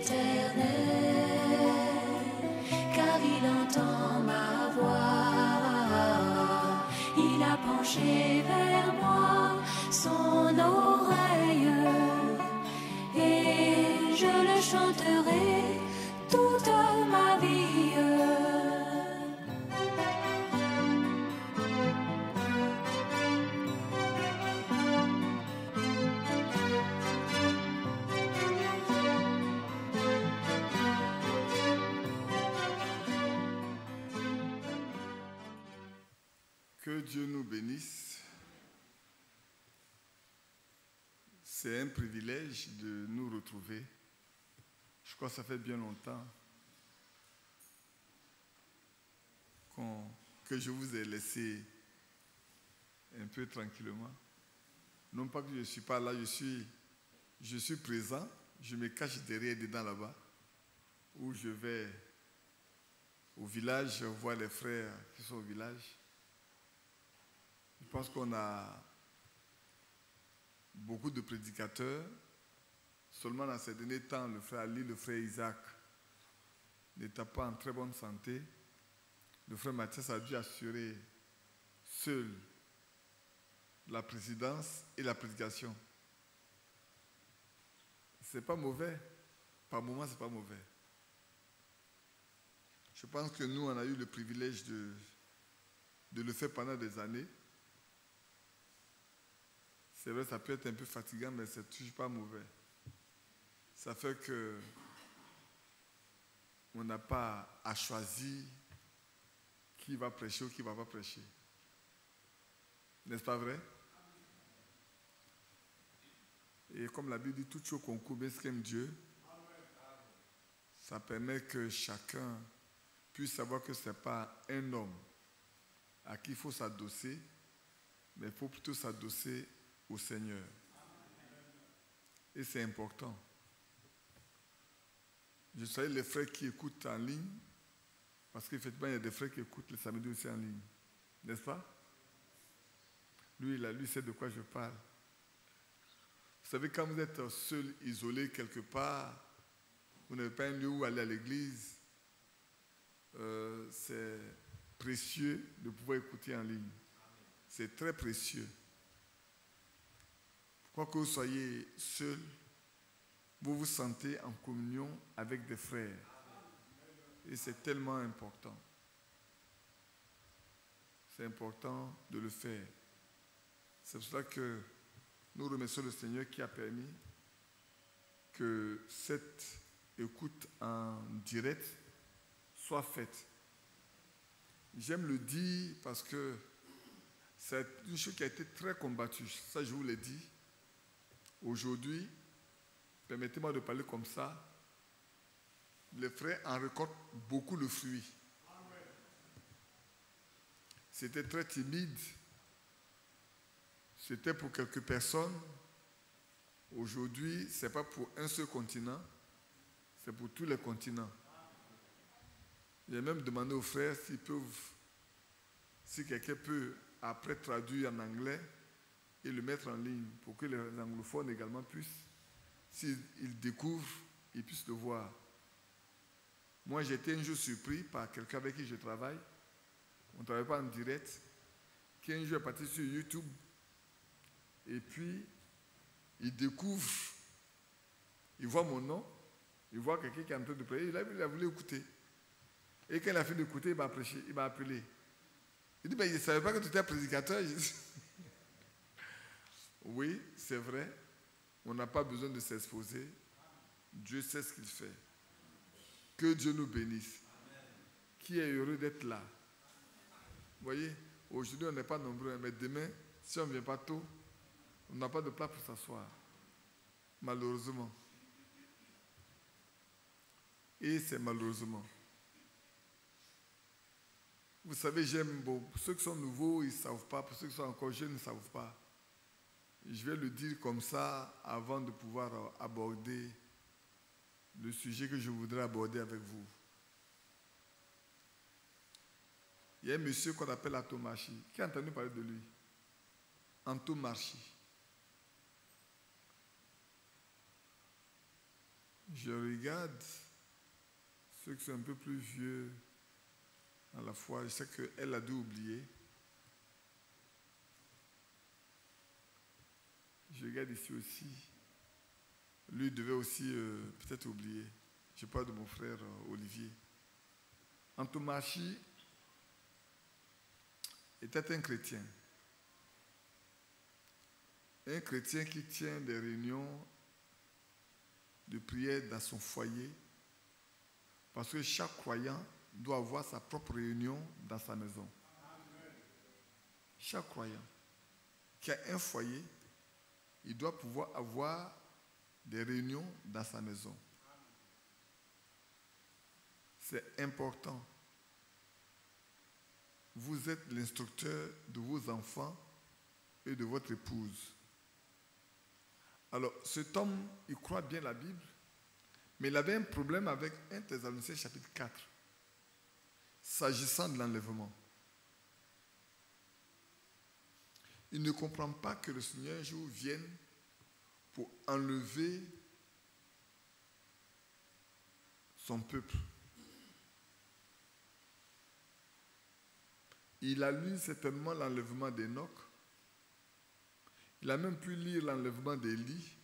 l'Éternel, car il entend ma voix. Il a penché vers moi son oreille, et je le chanterai toute ma vie. Que Dieu nous bénisse. C'est un privilège de nous retrouver. Je crois que ça fait bien longtemps que je vous ai laissé un peu tranquillement. Non pas que je ne suis pas là, je suis présent. Je me cache derrière dedans là-bas, où je vais au village, je vois les frères qui sont au village. Je pense qu'on a beaucoup de prédicateurs. Seulement dans ces derniers temps, le frère Ali, le frère Isaac n'étant pas en très bonne santé. Le frère Mathias a dû assurer seul la présidence et la prédication. C'est pas mauvais. Par moments, c'est pas mauvais. Je pense que nous, on a eu le privilège de le faire pendant des années. C'est vrai, ça peut être un peu fatigant, mais c'est toujours pas mauvais. Ça fait que on n'a pas à choisir qui va prêcher ou qui ne va pas prêcher. N'est-ce pas vrai? Et comme la Bible dit, tout chose concourt bien ce qu'aime Dieu. Ça permet que chacun puisse savoir que ce n'est pas un homme à qui il faut s'adosser, mais il faut plutôt s'adosser au Seigneur. Et c'est important. Je salue les frères qui écoutent en ligne, parce qu'effectivement, il y a des frères qui écoutent le samedi aussi en ligne. N'est-ce pas? Lui sait de quoi je parle. Vous savez, quand vous êtes seul, isolé quelque part, vous n'avez pas un lieu où aller à l'église, c'est précieux de pouvoir écouter en ligne. C'est très précieux. Quoi que vous soyez seul, vous vous sentez en communion avec des frères. Et c'est tellement important. C'est important de le faire. C'est pour cela que nous remercions le Seigneur qui a permis que cette écoute en direct soit faite. J'aime le dire parce que c'est une chose qui a été très combattue. Ça, je vous l'ai dit. Aujourd'hui, permettez-moi de parler comme ça, les frères en récoltent beaucoup le fruit. C'était très timide. C'était pour quelques personnes. Aujourd'hui, ce n'est pas pour un seul continent, c'est pour tous les continents. J'ai même demandé aux frères s'ils peuvent, si quelqu'un peut après traduire en anglais et le mettre en ligne pour que les anglophones également puissent, s'ils découvrent, ils puissent le voir. Moi, j'ai été un jour surpris par quelqu'un avec qui je travaille. On ne travaille pas en direct. Qui un jour est parti sur YouTube et puis il découvre, il voit mon nom, il voit quelqu'un qui est en train de prier, il a voulu écouter. Et quand il a fini d'écouter, il m'a prêché, il m'a appelé. Il dit, ben, je ne savais pas que tu étais prédicateur. Oui, c'est vrai. On n'a pas besoin de s'exposer. Dieu sait ce qu'il fait. Que Dieu nous bénisse. Amen. Qui est heureux d'être là? Vous voyez, aujourd'hui on n'est pas nombreux, mais demain, si on ne vient pas tôt, on n'a pas de place pour s'asseoir. Malheureusement. Et c'est malheureusement. Vous savez, j'aime beaucoup. Pour ceux qui sont nouveaux, ils ne savent pas. Pour ceux qui sont encore jeunes, ils ne savent pas. Je vais le dire comme ça avant de pouvoir aborder le sujet que je voudrais aborder avec vous. Il y a un monsieur qu'on appelle Antomarchi. Qui a entendu parler de lui? Antomarchi. Je regarde ceux qui sont un peu plus vieux à la foi. Je sais qu'elle a dû oublier. Je regarde ici aussi. Lui devait aussi peut-être oublier. Je parle de mon frère Olivier. Antomachi était un chrétien. Un chrétien qui tient des réunions de prière dans son foyer, parce que chaque croyant doit avoir sa propre réunion dans sa maison. Chaque croyant qui a un foyer, il doit pouvoir avoir des réunions dans sa maison. C'est important. Vous êtes l'instructeur de vos enfants et de votre épouse. Alors, cet homme, il croit bien la Bible, mais il avait un problème avec 1 Thessaloniciens chapitre 4, s'agissant de l'enlèvement. Il ne comprend pas que le Seigneur un jour vienne pour enlever son peuple. Il a lu certainement l'enlèvement d'Enoch. Il a même pu lire l'enlèvement d'Élie.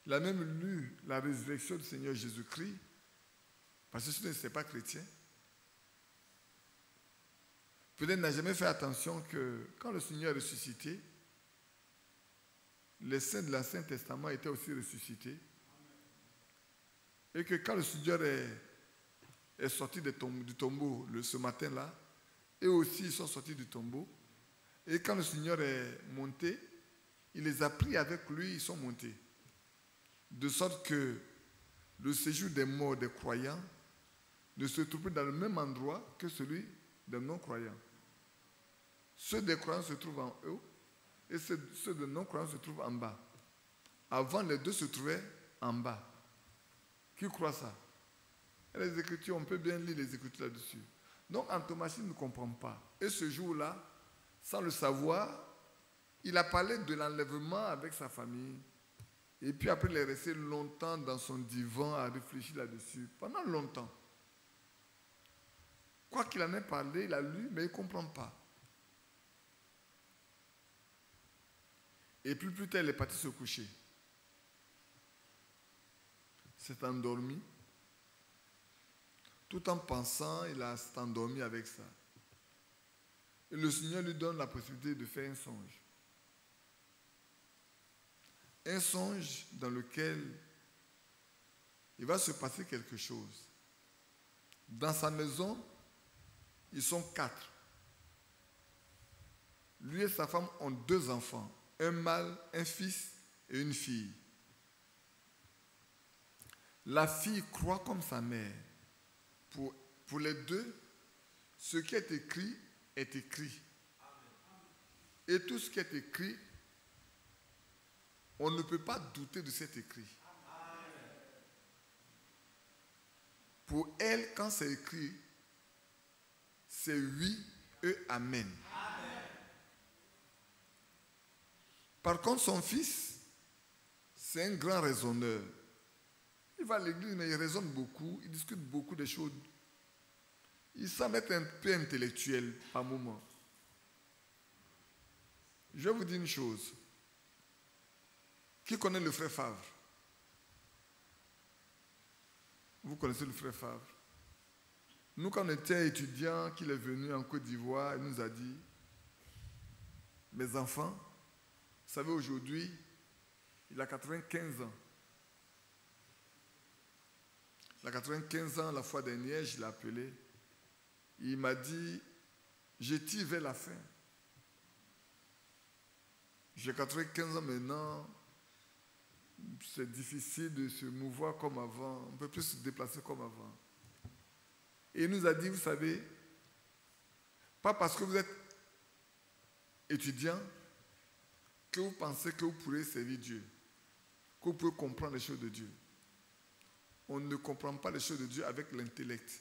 Il a même lu la résurrection du Seigneur Jésus-Christ. Parce que ce n'était pas chrétien. Peut-être n'a jamais fait attention que quand le Seigneur est ressuscité, les saints de l'Ancien Testament étaient aussi ressuscités. Et que quand le Seigneur est sorti du tombeau ce matin-là, eux aussi ils sont sortis du tombeau. Et quand le Seigneur est monté, il les a pris avec lui, ils sont montés. De sorte que le séjour des morts des croyants ne se trouve plus dans le même endroit que celui des non-croyants. Ceux des croyants se trouvent en haut et ceux des non-croyants se trouvent en bas. Avant, les deux se trouvaient en bas. Qui croit ça? Et les Écritures, on peut bien lire les Écritures là-dessus. Donc, Antomachi ne comprend pas. Et ce jour-là, sans le savoir, il a parlé de l'enlèvement avec sa famille. Et puis après, il est resté longtemps dans son divan à réfléchir là-dessus. Pendant longtemps. Quoi qu'il en ait parlé, il a lu, mais il ne comprend pas. Et puis plus tard, il est parti se coucher. S'est endormi. Tout en pensant, il s'est endormi avec ça. Et le Seigneur lui donne la possibilité de faire un songe. Un songe dans lequel il va se passer quelque chose. Dans sa maison, ils sont 4. Lui et sa femme ont 2 enfants, un mâle, un fils et une fille. La fille croit comme sa mère. Pour les deux, ce qui est écrit est écrit. Et tout ce qui est écrit, on ne peut pas douter de cet écrit. Pour elle, quand c'est écrit, c'est oui et amen. Par contre, son fils, c'est un grand raisonneur. Il va à l'église, mais il raisonne beaucoup, il discute beaucoup de choses. Il semble être un peu intellectuel par moment. Je vais vous dire une chose. Qui connaît le frère Favre? Vous connaissez le frère Favre? Nous, quand on était étudiants, qu'il est venu en Côte d'Ivoire, il nous a dit, mes enfants, vous savez, aujourd'hui, il a 95 ans. Il a 95 ans, la fois dernière, je l'ai appelé. Il m'a dit, je tire vers la fin. J'ai 95 ans maintenant. C'est difficile de se mouvoir comme avant. On ne peut plus se déplacer comme avant. Et il nous a dit, vous savez, pas parce que vous êtes étudiant que vous pensez que vous pourrez servir Dieu, que vous pouvez comprendre les choses de Dieu. On ne comprend pas les choses de Dieu avec l'intellect.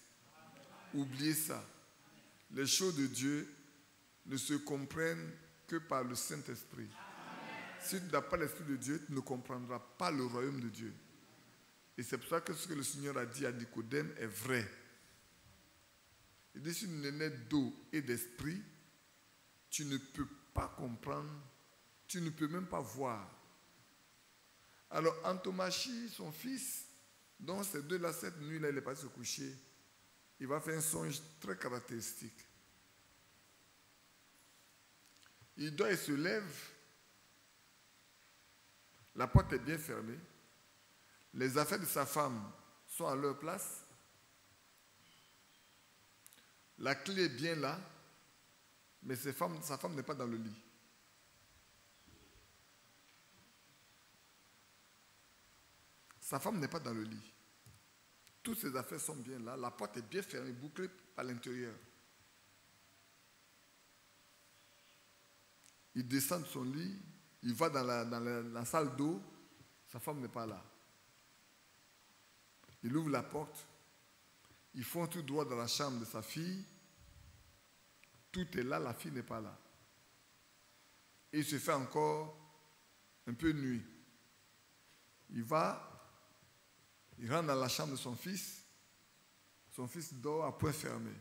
Oubliez ça. Les choses de Dieu ne se comprennent que par le Saint-Esprit. Si tu n'as pas l'Esprit de Dieu, tu ne comprendras pas le royaume de Dieu. Et c'est pour ça que ce que le Seigneur a dit à Nicodème est vrai. Il dit, si tu n'es né d'eau et d'esprit, tu ne peux pas comprendre, tu ne peux même pas voir. Alors, Antomachi, son fils, dont ces deux-là, cette nuit-là, il est parti se coucher, il va faire un songe très caractéristique. Il dort et se lève, la porte est bien fermée, les affaires de sa femme sont à leur place, la clé est bien là, mais sa femme n'est pas dans le lit. Sa femme n'est pas dans le lit. Toutes ses affaires sont bien là, la porte est bien fermée, bouclée par l'intérieur. Il descend de son lit, il va dans la salle d'eau, sa femme n'est pas là. Il ouvre la porte, il fonce tout droit dans la chambre de sa fille, tout est là, la fille n'est pas là. Et il se fait encore un peu nuit. Il rentre dans la chambre de son fils dort à point fermé.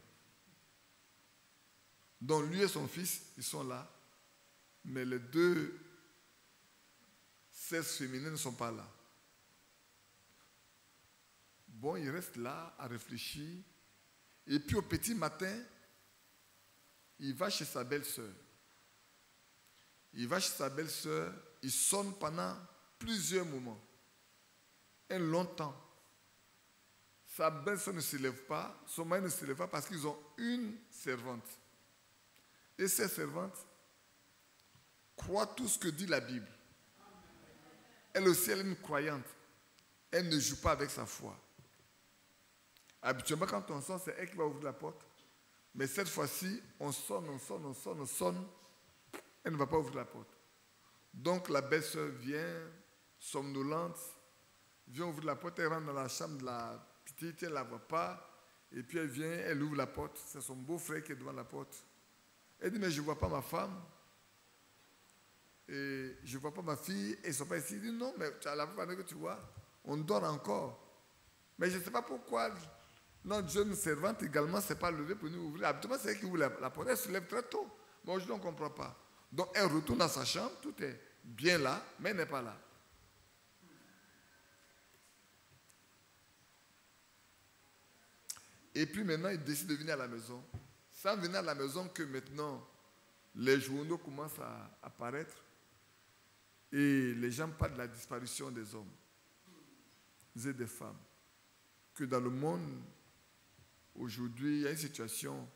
Donc lui et son fils, ils sont là, mais les deux sexes féminins ne sont pas là. Bon, il reste là à réfléchir. Et puis au petit matin, il va chez sa belle-sœur. Il sonne pendant plusieurs moments. Un long temps. Sa belle-sœur ne se lève pas, son mari ne se lève pas parce qu'ils ont une servante. Et cette servante croit tout ce que dit la Bible. Elle aussi, elle est une croyante. Elle ne joue pas avec sa foi. Habituellement, quand on sonne, c'est elle qui va ouvrir la porte. Mais cette fois-ci, on sonne. Elle ne va pas ouvrir la porte. Donc la belle-sœur vient, somnolente, vient ouvrir la porte, elle rentre dans la chambre de la petite, elle ne la voit pas. Et puis elle vient, elle ouvre la porte. C'est son beau-frère qui est devant la porte. Elle dit, mais je ne vois pas ma femme. Et je ne vois pas ma fille. Et ils ne sont pas ici. Il dit, non, mais tu as la femme que tu vois. On dort encore. Mais je ne sais pas pourquoi. Notre jeune servante également ne s'est pas levée pour nous ouvrir. Habituellement, c'est elle qui ouvre la porte. Elle se lève très tôt. Mais aujourd'hui, on ne comprend pas. Donc, elle retourne dans sa chambre. Tout est bien là, mais elle n'est pas là. Et puis maintenant, il décide de venir à la maison. Sans venir à la maison que maintenant, les journaux commencent à apparaître. Et les gens parlent de la disparition des hommes et des femmes. Que dans le monde, aujourd'hui, il y a une situation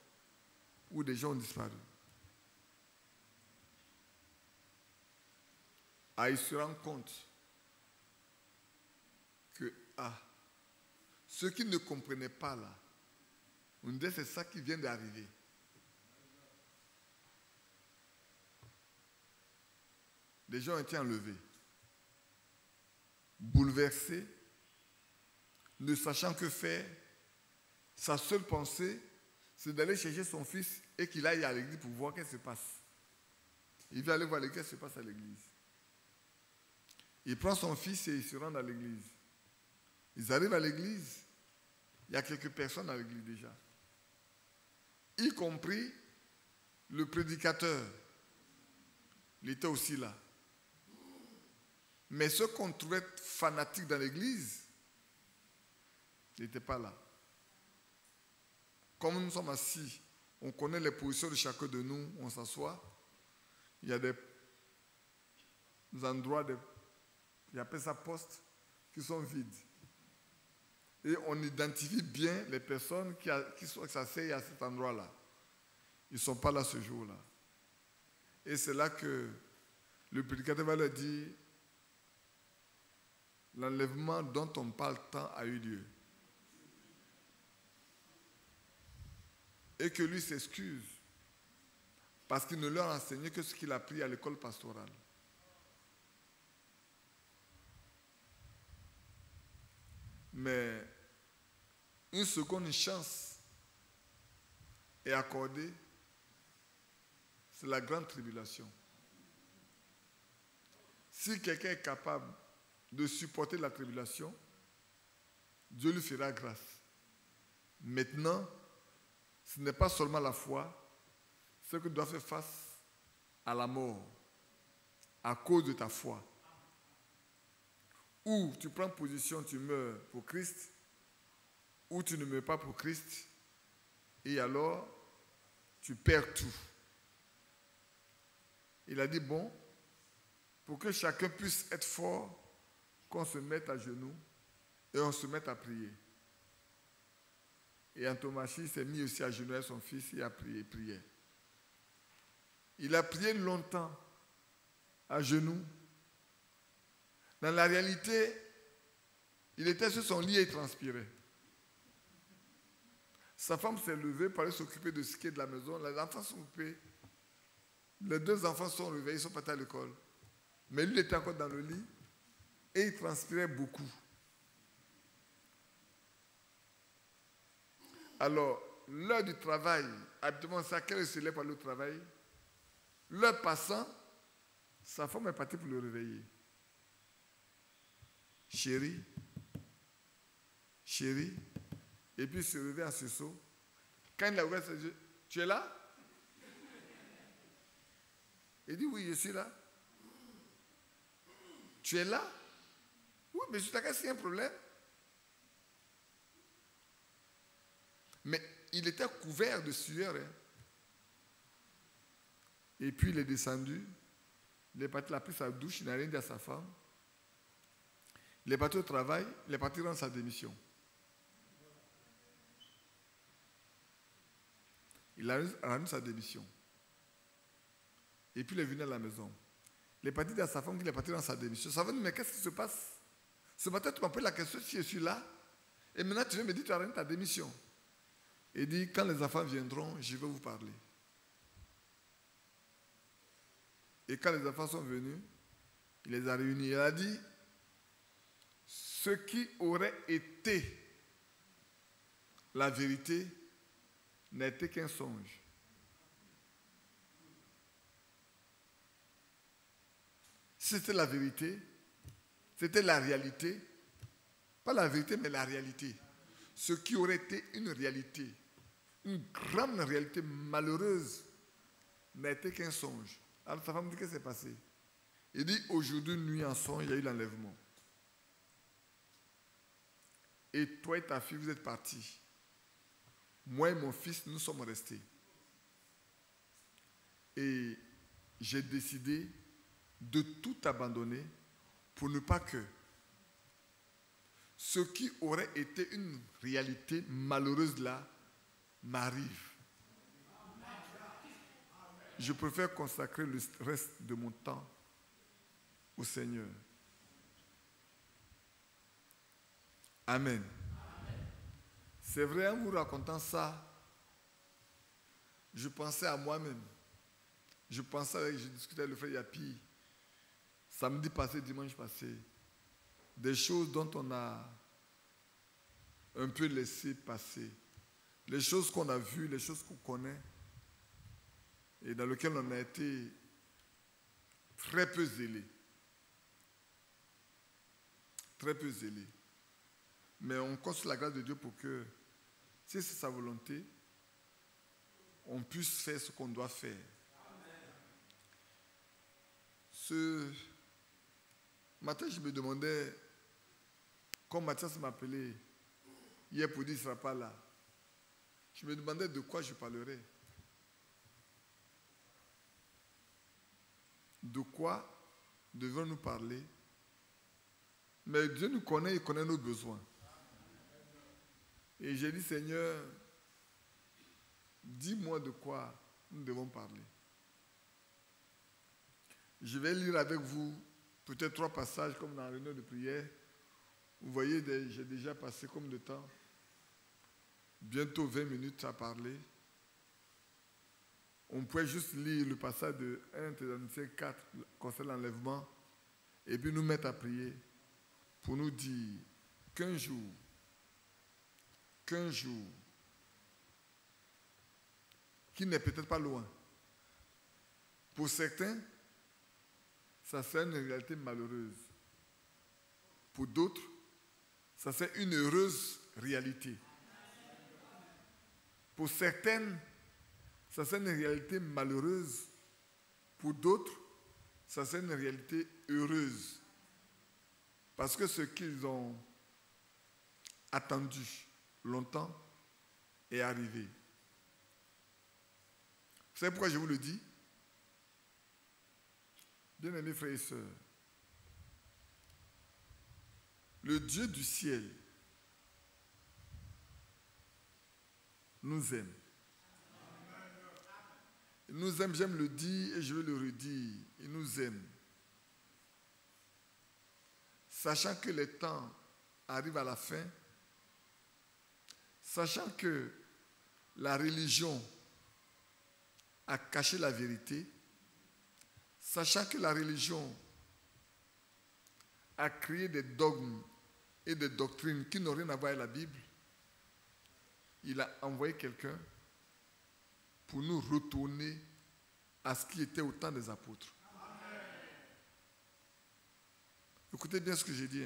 où des gens ont disparu. Il se rend compte que, ceux qui ne comprenaient pas là, on dit c'est ça qui vient d'arriver. Les gens ont été enlevés, bouleversés, ne sachant que faire. Sa seule pensée, c'est d'aller chercher son fils et qu'il aille à l'église pour voir qu'est-ce qui se passe. Il veut aller voir qu'est-ce qui se passe à l'église. Il prend son fils et il se rend à l'église. Ils arrivent à l'église. Il y a quelques personnes à l'église déjà. Y compris le prédicateur. Il était aussi là. Mais ceux qu'on trouvait fanatiques dans l'église, il n'était pas là. Comme nous sommes assis, on connaît les positions de chacun de nous, on s'assoit. Il y a des endroits, il appelle ça postes, qui sont vides. Et on identifie bien les personnes qui s'asseyent à cet endroit-là. Ils ne sont pas là ce jour-là. Et c'est là que le prédicateur va leur dire, l'enlèvement dont on parle tant a eu lieu. Et que lui s'excuse parce qu'il ne leur a enseigné que ce qu'il a appris à l'école pastorale. Mais une seconde chance est accordée, c'est la grande tribulation. Si quelqu'un est capable de supporter la tribulation, Dieu lui fera grâce. Maintenant, ce n'est pas seulement la foi, c'est que tu dois faire face à la mort à cause de ta foi. Ou tu prends position, tu meurs pour Christ, ou tu ne meurs pas pour Christ, et alors tu perds tout. Il a dit, bon, pour que chacun puisse être fort, qu'on se mette à genoux et on se mette à prier. Et Antomachi s'est mis aussi à genoux avec son fils et a prié, prié. Il a prié longtemps à genoux. Dans la réalité, il était sur son lit et il transpirait. Sa femme s'est levée pour aller s'occuper de ce qui est de la maison. Les enfants sont occupés. Les 2 enfants sont réveillés, ils sont partis à l'école. Mais lui, il était encore dans le lit et il transpirait beaucoup. Alors, l'heure du travail, habituellement, c'est à quelle heure il se lève pour aller au travail. L'heure passant, sa femme est partie pour le réveiller. Chérie, chérie, et puis il se réveille en sursaut. Quand il a ouvert ses yeux, tu es là? Il dit, oui, je suis là. Tu es là? Oui, mais je t'inquiète, c'est un problème. Mais il était couvert de sueur. Hein. Et puis il est descendu. Il est parti, il a pris sa douche, il n'a rien dit à sa femme. Il est parti au travail, il est parti rendre sa démission. Il a rendu sa démission. Et puis il est venu à la maison. Il est parti dire à sa femme qu'il est parti rendre sa démission. Ça veut dire, mais qu'est-ce qui se passe? Ce matin, tu m'as posé la question si je suis là. Et maintenant, tu viens me dire que tu as rendu ta démission. Il dit, quand les enfants viendront, je vais vous parler. Et quand les enfants sont venus, il les a réunis. Il a dit, ce qui aurait été la vérité n'était qu'un songe. C'était la vérité, c'était la réalité, pas la vérité mais la réalité. Ce qui aurait été une réalité, une grande réalité malheureuse, n'était qu'un songe. Alors sa femme dit, qu'est-ce qui s'est passé? Il dit, aujourd'hui, nuit en songe, il y a eu l'enlèvement. Et toi et ta fille, vous êtes partis. Moi et mon fils, nous sommes restés. Et j'ai décidé de tout abandonner pour ne pas que ce qui aurait été une réalité malheureuse là m'arrive. Je préfère consacrer le reste de mon temps au Seigneur. Amen. C'est vrai, en vous racontant ça, je pensais à moi-même. Je discutais avec le frère Yapi, samedi passé, dimanche passé, des choses dont on a un peu laissé passer, les choses qu'on a vues, les choses qu'on connaît, et dans lesquelles on a été très peu zélés. Très peu zélés. Mais on compte sur la grâce de Dieu pour que, si c'est sa volonté, on puisse faire ce qu'on doit faire. Ce matin, je me demandais, quand Mathias m'appelait hier pour dire qu'il ne sera pas là, je me demandais de quoi je parlerais. De quoi devons-nous parler? Mais Dieu nous connaît, il connaît nos besoins. Et j'ai dit, Seigneur, dis-moi de quoi nous devons parler. Je vais lire avec vous peut-être 3 passages comme dans la réunion de prière. Vous voyez, j'ai déjà passé comme de temps. Bientôt 20 minutes à parler. On pourrait juste lire le passage de 1 Thessaloniciens 4 concernant l'enlèvement et puis nous mettre à prier pour nous dire qu'un jour, qui n'est peut-être pas loin, pour certains, ça serait une réalité malheureuse. Pour d'autres, Ça, c'est une heureuse réalité. Pour certaines, ça, c'est une réalité malheureuse. Pour d'autres, ça, c'est une réalité heureuse. Parce que ce qu'ils ont attendu longtemps est arrivé. Vous savez pourquoi je vous le dis? Bien-aimés frères et sœurs, le Dieu du ciel nous aime. Il nous aime, j'aime le dire et je vais le redire. Il nous aime. Sachant que les temps arrivent à la fin, sachant que la religion a caché la vérité, sachant que la religion a créé des dogmes et des doctrines qui n'ont rien à voir avec la Bible, il a envoyé quelqu'un pour nous retourner à ce qui était au temps des apôtres. Amen. Écoutez bien ce que j'ai dit.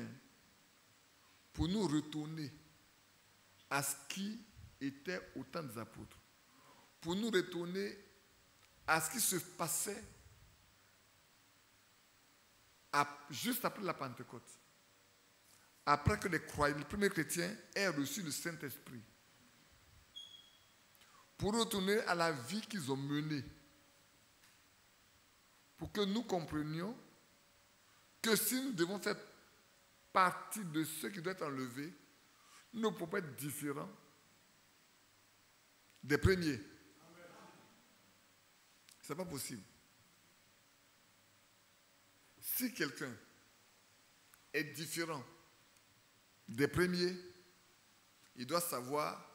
Pour nous retourner à ce qui était au temps des apôtres. Pour nous retourner à ce qui se passait juste après la Pentecôte. Après que les premiers chrétiens aient reçu le Saint-Esprit. Pour retourner à la vie qu'ils ont menée. Pour que nous comprenions que si nous devons faire partie de ceux qui doivent être enlevés, nous ne pouvons pas être différents des premiers. Ce n'est pas possible. Si quelqu'un est différent des premiers, il doit savoir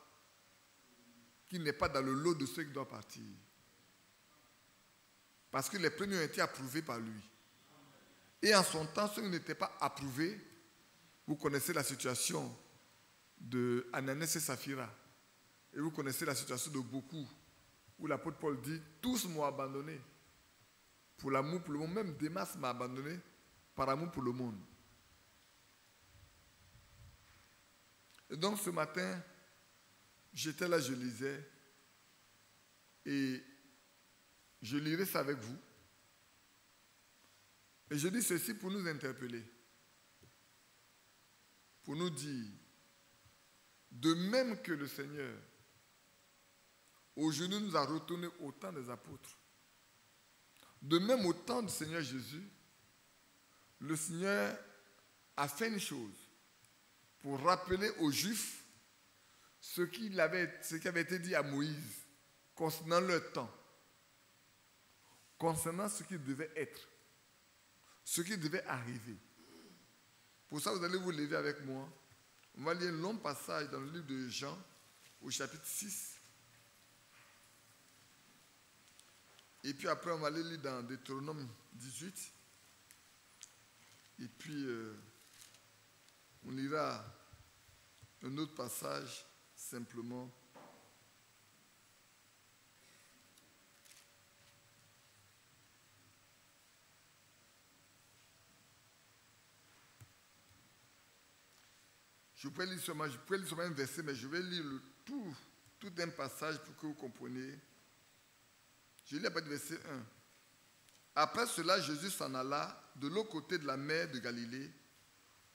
qu'il n'est pas dans le lot de ceux qui doivent partir. Parce que les premiers ont été approuvés par lui. Et en son temps, ceux qui n'étaient pas approuvés, vous connaissez la situation de Ananès et Saphira. Et vous connaissez la situation de beaucoup, où l'apôtre Paul dit, tous m'ont abandonné. Pour l'amour pour le monde, même Démas m'a abandonné par amour pour le monde. Et donc ce matin, j'étais là, je lisais, et je lirai ça avec vous. Et je dis ceci pour nous interpeller, pour nous dire, de même que le Seigneur, aujourd'hui nous a retourné au temps des apôtres, de même au temps du Seigneur Jésus, le Seigneur a fait une chose pour rappeler aux Juifs ce qui avait été dit à Moïse concernant leur temps, concernant ce qui devait être, ce qui devait arriver. Pour ça, vous allez vous lever avec moi. On va lire un long passage dans le livre de Jean, au chapitre 6. Et puis après, on va aller lire dans Deutéronome 18. Et puis, on lira un autre passage, simplement. Je peux lire seulement un verset, mais je vais lire tout un passage pour que vous compreniez. Je lis à partir du verset 1. Après cela, Jésus s'en alla de l'autre côté de la mer de Galilée,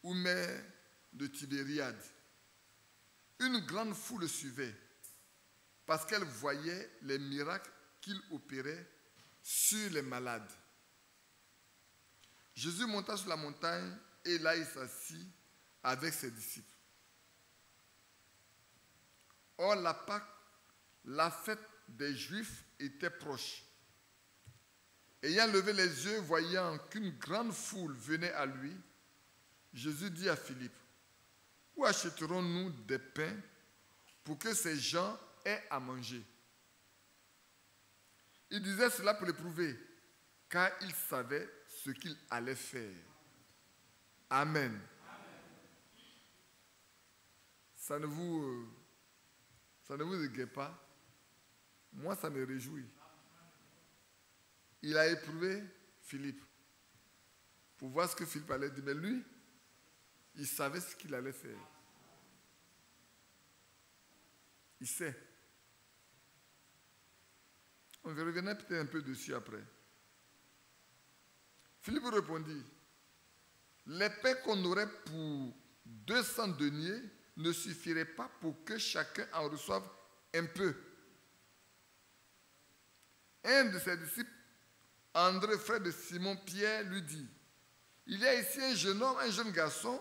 ou mer de Tibériade. Une grande foule le suivait, parce qu'elle voyait les miracles qu'il opérait sur les malades. Jésus monta sur la montagne et là il s'assit avec ses disciples. Or, la Pâque, la fête des Juifs, était proche. Ayant levé les yeux, voyant qu'une grande foule venait à lui, Jésus dit à Philippe, « Où achèterons-nous des pains pour que ces gens aient à manger ?» Il disait cela pour l'éprouver, car il savait ce qu'il allait faire. Amen. Ça ne vous égaie pas. Moi, ça me réjouit. Il a éprouvé Philippe pour voir ce que Philippe allait dire. Mais lui, il savait ce qu'il allait faire. Il sait. On va revenir peut-être un peu dessus après. Philippe répondit, les pains qu'on aurait pour 200 deniers ne suffiraient pas pour que chacun en reçoive un peu. Un de ses disciples, André, frère de Simon-Pierre, lui dit, il y a ici un jeune homme, un jeune garçon,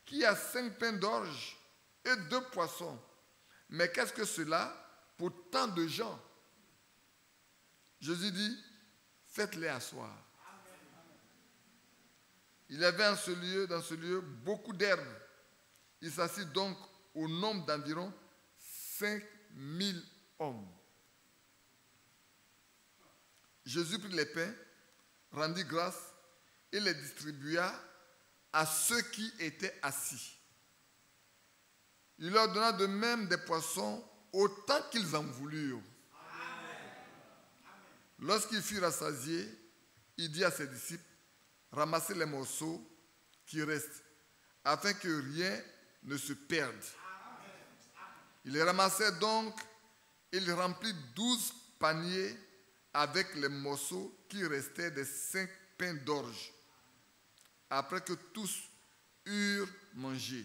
qui a 5 pains d'orge et 2 poissons. Mais qu'est-ce que cela pour tant de gens? Jésus dit, faites-les asseoir. Il y avait dans ce lieu beaucoup d'herbes. Il s'assit donc au nombre d'environ 5000 hommes. Jésus prit les pains, rendit grâce et les distribua à ceux qui étaient assis. Il leur donna de même des poissons autant qu'ils en voulurent. Lorsqu'ils furent rassasiés, il dit à ses disciples, ramassez les morceaux qui restent, afin que rien ne se perde. Il les ramassait donc, il remplit 12 paniers avec les morceaux qui restaient des 5 pains d'orge, après que tous eurent mangé.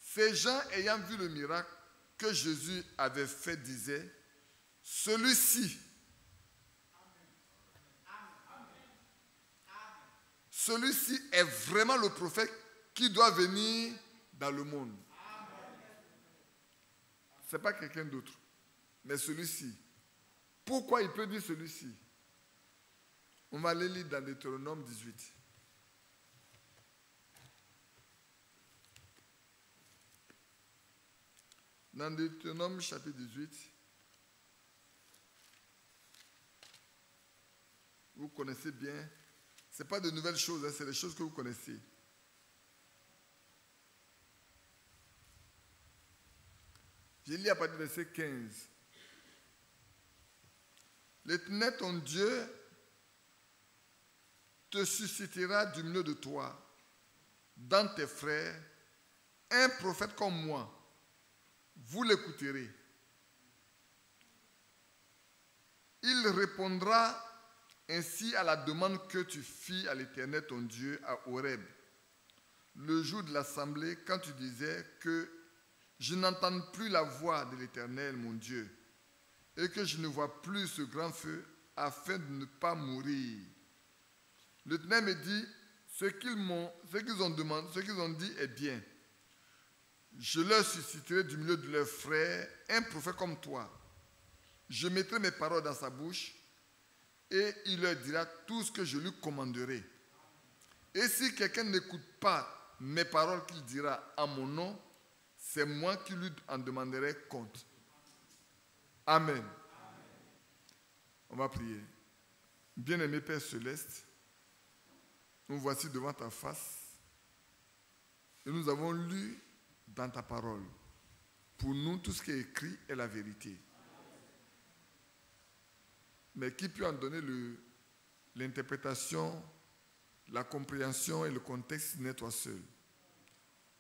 Ces gens, ayant vu le miracle que Jésus avait fait, disaient, celui-ci est vraiment le prophète qui doit venir dans le monde. Ce n'est pas quelqu'un d'autre, mais celui-ci. Pourquoi il peut dire celui-ci? On va aller lire dans Deutéronome 18. Dans Deutéronome chapitre 18, vous connaissez bien. Ce n'est pas de nouvelles choses, hein, c'est les choses que vous connaissez. Je lis à partir du verset 15. L'Éternel, ton Dieu, te suscitera du milieu de toi, dans tes frères, un prophète comme moi. Vous l'écouterez. Il répondra ainsi à la demande que tu fis à l'Éternel, ton Dieu, à Horeb, le jour de l'assemblée, quand tu disais que je n'entends plus la voix de l'Éternel, mon Dieu, et que je ne vois plus ce grand feu, afin de ne pas mourir. L'Éternel me dit, ce qu'ils ont dit est bien. Je leur susciterai du milieu de leurs frères un prophète comme toi. Je mettrai mes paroles dans sa bouche et il leur dira tout ce que je lui commanderai. Et si quelqu'un n'écoute pas mes paroles qu'il dira en mon nom, c'est moi qui lui en demanderai compte. Amen. On va prier. Bien-aimé Père Céleste, nous voici devant ta face et nous avons lu dans ta parole. Pour nous, tout ce qui est écrit est la vérité. Mais qui peut en donner l'interprétation, la compréhension et le contexte n'est toi seul.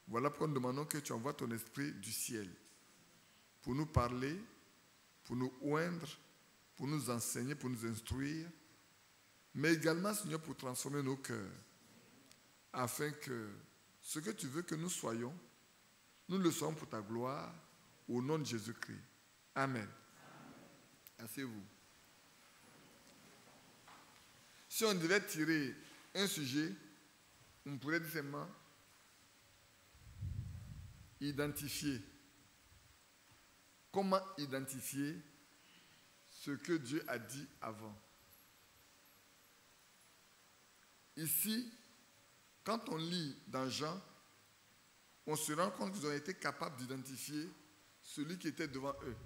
Voilà pourquoi nous demandons que tu envoies ton esprit du ciel pour nous parler, pour nous oindre, pour nous enseigner, pour nous instruire, mais également, Seigneur, pour transformer nos cœurs, afin que ce que tu veux que nous soyons, nous le sommes pour ta gloire, au nom de Jésus-Christ. Amen. Asseyez-vous. Si on devait tirer un sujet, on pourrait dire seulement identifier. Comment identifier ce que Dieu a dit avant? Ici, quand on lit dans Jean, on se rend compte qu'ils ont été capables d'identifier celui qui était devant eux.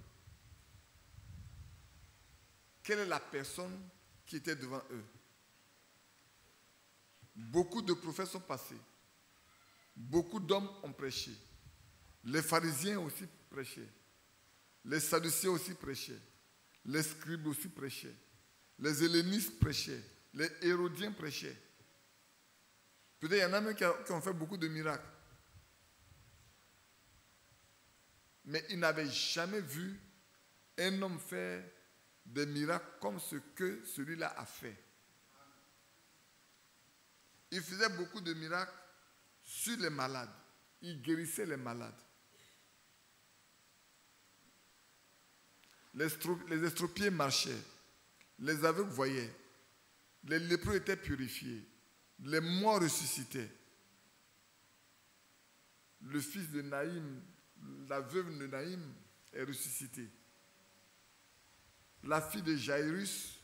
Quelle est la personne qui était devant eux? Beaucoup de prophètes sont passés. Beaucoup d'hommes ont prêché. Les pharisiens aussi prêchaient. Les sadducéens aussi prêchaient. Les scribes aussi prêchaient. Les hellénistes prêchaient. Les hérodiens prêchaient. Peut-être il y en a même qui ont fait beaucoup de miracles. Mais il n'avait jamais vu un homme faire des miracles comme ce que celui-là a fait. Il faisait beaucoup de miracles sur les malades. Il guérissait les malades. Les estropiés marchaient. Les aveugles voyaient. Les lépreux étaient purifiés. Les morts ressuscitaient. Le fils de Naïm, la veuve de Naïm est ressuscitée. La fille de Jairus,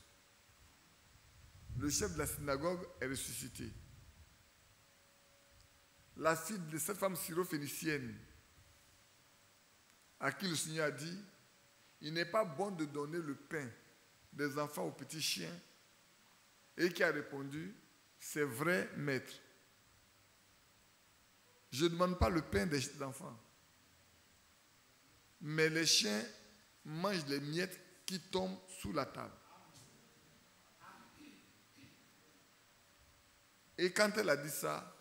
le chef de la synagogue, est ressuscitée. La fille de cette femme syrophénicienne, à qui le Seigneur a dit, il n'est pas bon de donner le pain des enfants aux petits chiens, et qui a répondu, c'est vrai, maître. Je ne demande pas le pain des enfants, mais les chiens mangent les miettes qui tombent sous la table. Et quand elle a dit ça,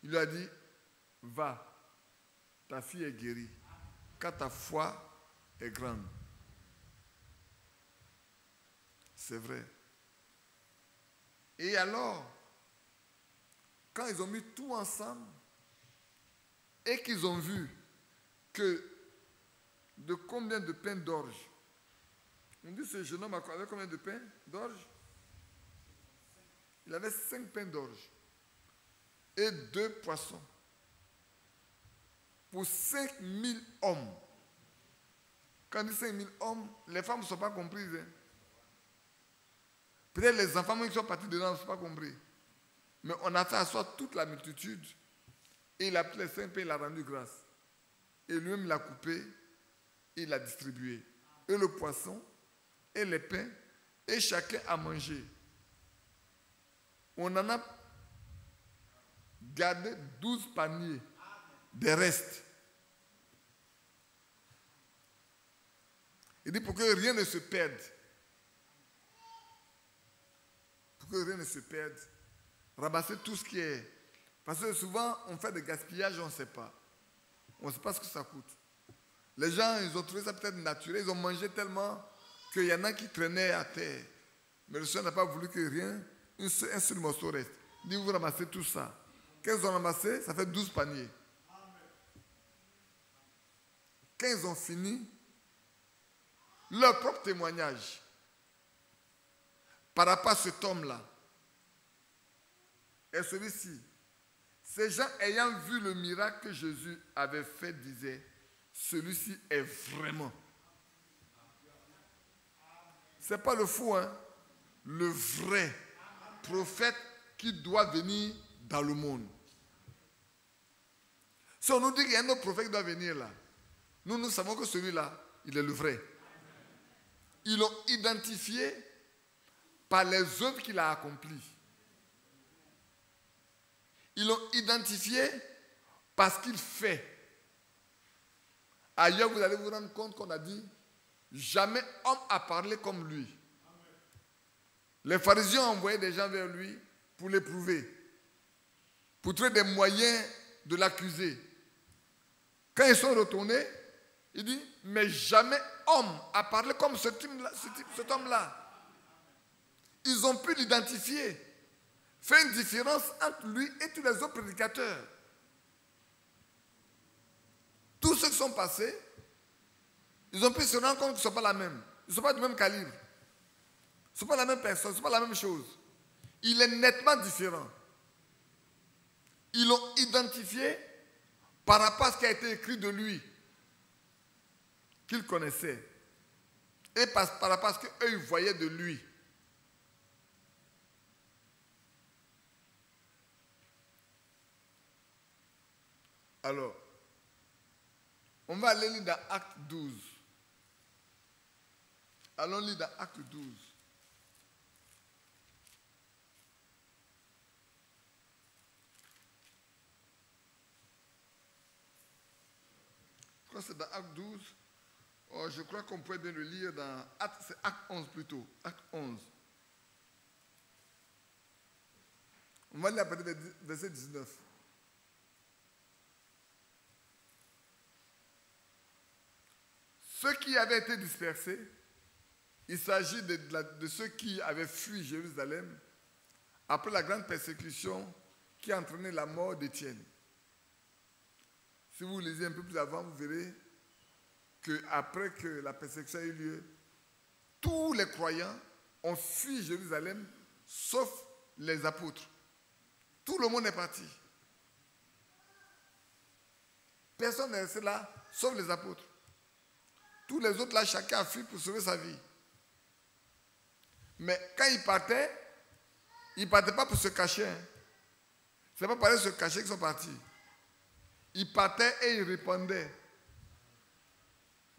il lui a dit, va, ta fille est guérie, car ta foi est grande. C'est vrai. Et alors, quand ils ont mis tout ensemble et qu'ils ont vu que de combien de pains d'orge, on dit ce jeune homme avait combien de pains d'orge? Il avait 5 pains d'orge et 2 poissons pour 5000 hommes. Quand on dit 5000 hommes, les femmes ne sont pas comprises. Hein? Peut-être les enfants qui sont partis dedans ne sont pas compris. Mais on a fait asseoir toute la multitude et il a pris les 5 pains et il a rendu grâce. Et lui-même l'a coupé et il l'a distribué. Et le poisson et les pains et chacun a mangé. On en a gardé 12 paniers des restes. Il dit pour que rien ne se perde. Pour que rien ne se perde, ramasser tout ce qui est. Parce que souvent, on fait des gaspillages, on ne sait pas. On ne sait pas ce que ça coûte. Les gens, ils ont trouvé ça peut-être naturel. Ils ont mangé tellement qu'il y en a qui traînaient à terre. Mais le Seigneur n'a pas voulu que rien, un seul morceau reste. Il dit, vous ramassez tout ça. Quand ils ont ramassé, ça fait 12 paniers. Quand ils ont fini, leur propre témoignage par rapport à cet homme-là est celui-ci. Ces gens ayant vu le miracle que Jésus avait fait disaient, celui-ci est vraiment. Ce n'est pas le fou, hein? Le vrai prophète qui doit venir dans le monde. Si on nous dit qu'il y a un autre prophète qui doit venir là, nous savons que celui-là, il est le vrai. Ils l'ont identifié par les œuvres qu'il a accomplies. Ils l'ont identifié parce qu'il fait. Ailleurs, vous allez vous rendre compte qu'on a dit, jamais homme a parlé comme lui. Les pharisiens ont envoyé des gens vers lui pour l'éprouver, pour trouver des moyens de l'accuser. Quand ils sont retournés, il dit, mais jamais homme a parlé comme cet homme-là. Ils ont pu l'identifier, faire une différence entre lui et tous les autres prédicateurs. Tous ceux qui sont passés, ils ont pu se rendre compte qu'ils ne sont pas la même. Ils ne sont pas du même calibre. Ils ne sont pas la même personne, ce n'est pas la même chose. Il est nettement différent. Ils l'ont identifié par rapport à ce qui a été écrit de lui, qu'ils connaissaient, et par rapport à ce qu'eux ils voyaient de lui. Alors, on va aller lire dans Acte 12. Allons lire dans Acte 12. Je crois que c'est dans Acte 12. Oh, je crois qu'on pourrait bien le lire dans Acte 11 plutôt. Acte 11. On va lire à partir du verset 19. ceux qui avaient été dispersés, il s'agit de ceux qui avaient fui Jérusalem après la grande persécution qui a entraîné la mort d'Étienne. Si vous lisez un peu plus avant, vous verrez qu'après que la persécution a eu lieu, tous les croyants ont fui Jérusalem, sauf les apôtres. Tout le monde est parti. Personne n'est resté là, sauf les apôtres. Tous les autres, là, chacun a fui pour sauver sa vie. Mais quand ils partaient pas pour se cacher. Hein. Ce n'est pas pour se cacher qu'ils sont partis. Ils partaient et ils répandaient.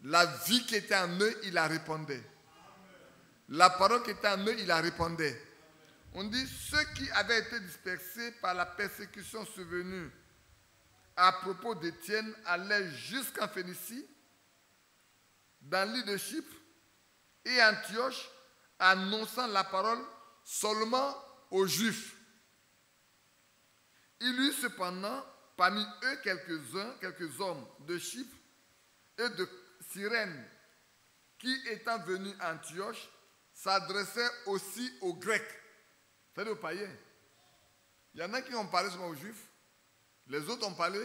La vie qui était en eux, ils la répandaient. La parole qui était en eux, ils la répandaient. On dit, ceux qui avaient été dispersés par la persécution survenue à propos d'Étienne allaient jusqu'en Phénicie, dans l'île de Chypre et Antioche, annonçant la parole seulement aux Juifs. Il y eut cependant parmi eux quelques hommes de Chypre et de Cyrène qui, étant venus à Antioche, s'adressaient aussi aux Grecs, c'est-à-dire aux païens. Il y en a qui ont parlé seulement aux Juifs, les autres ont parlé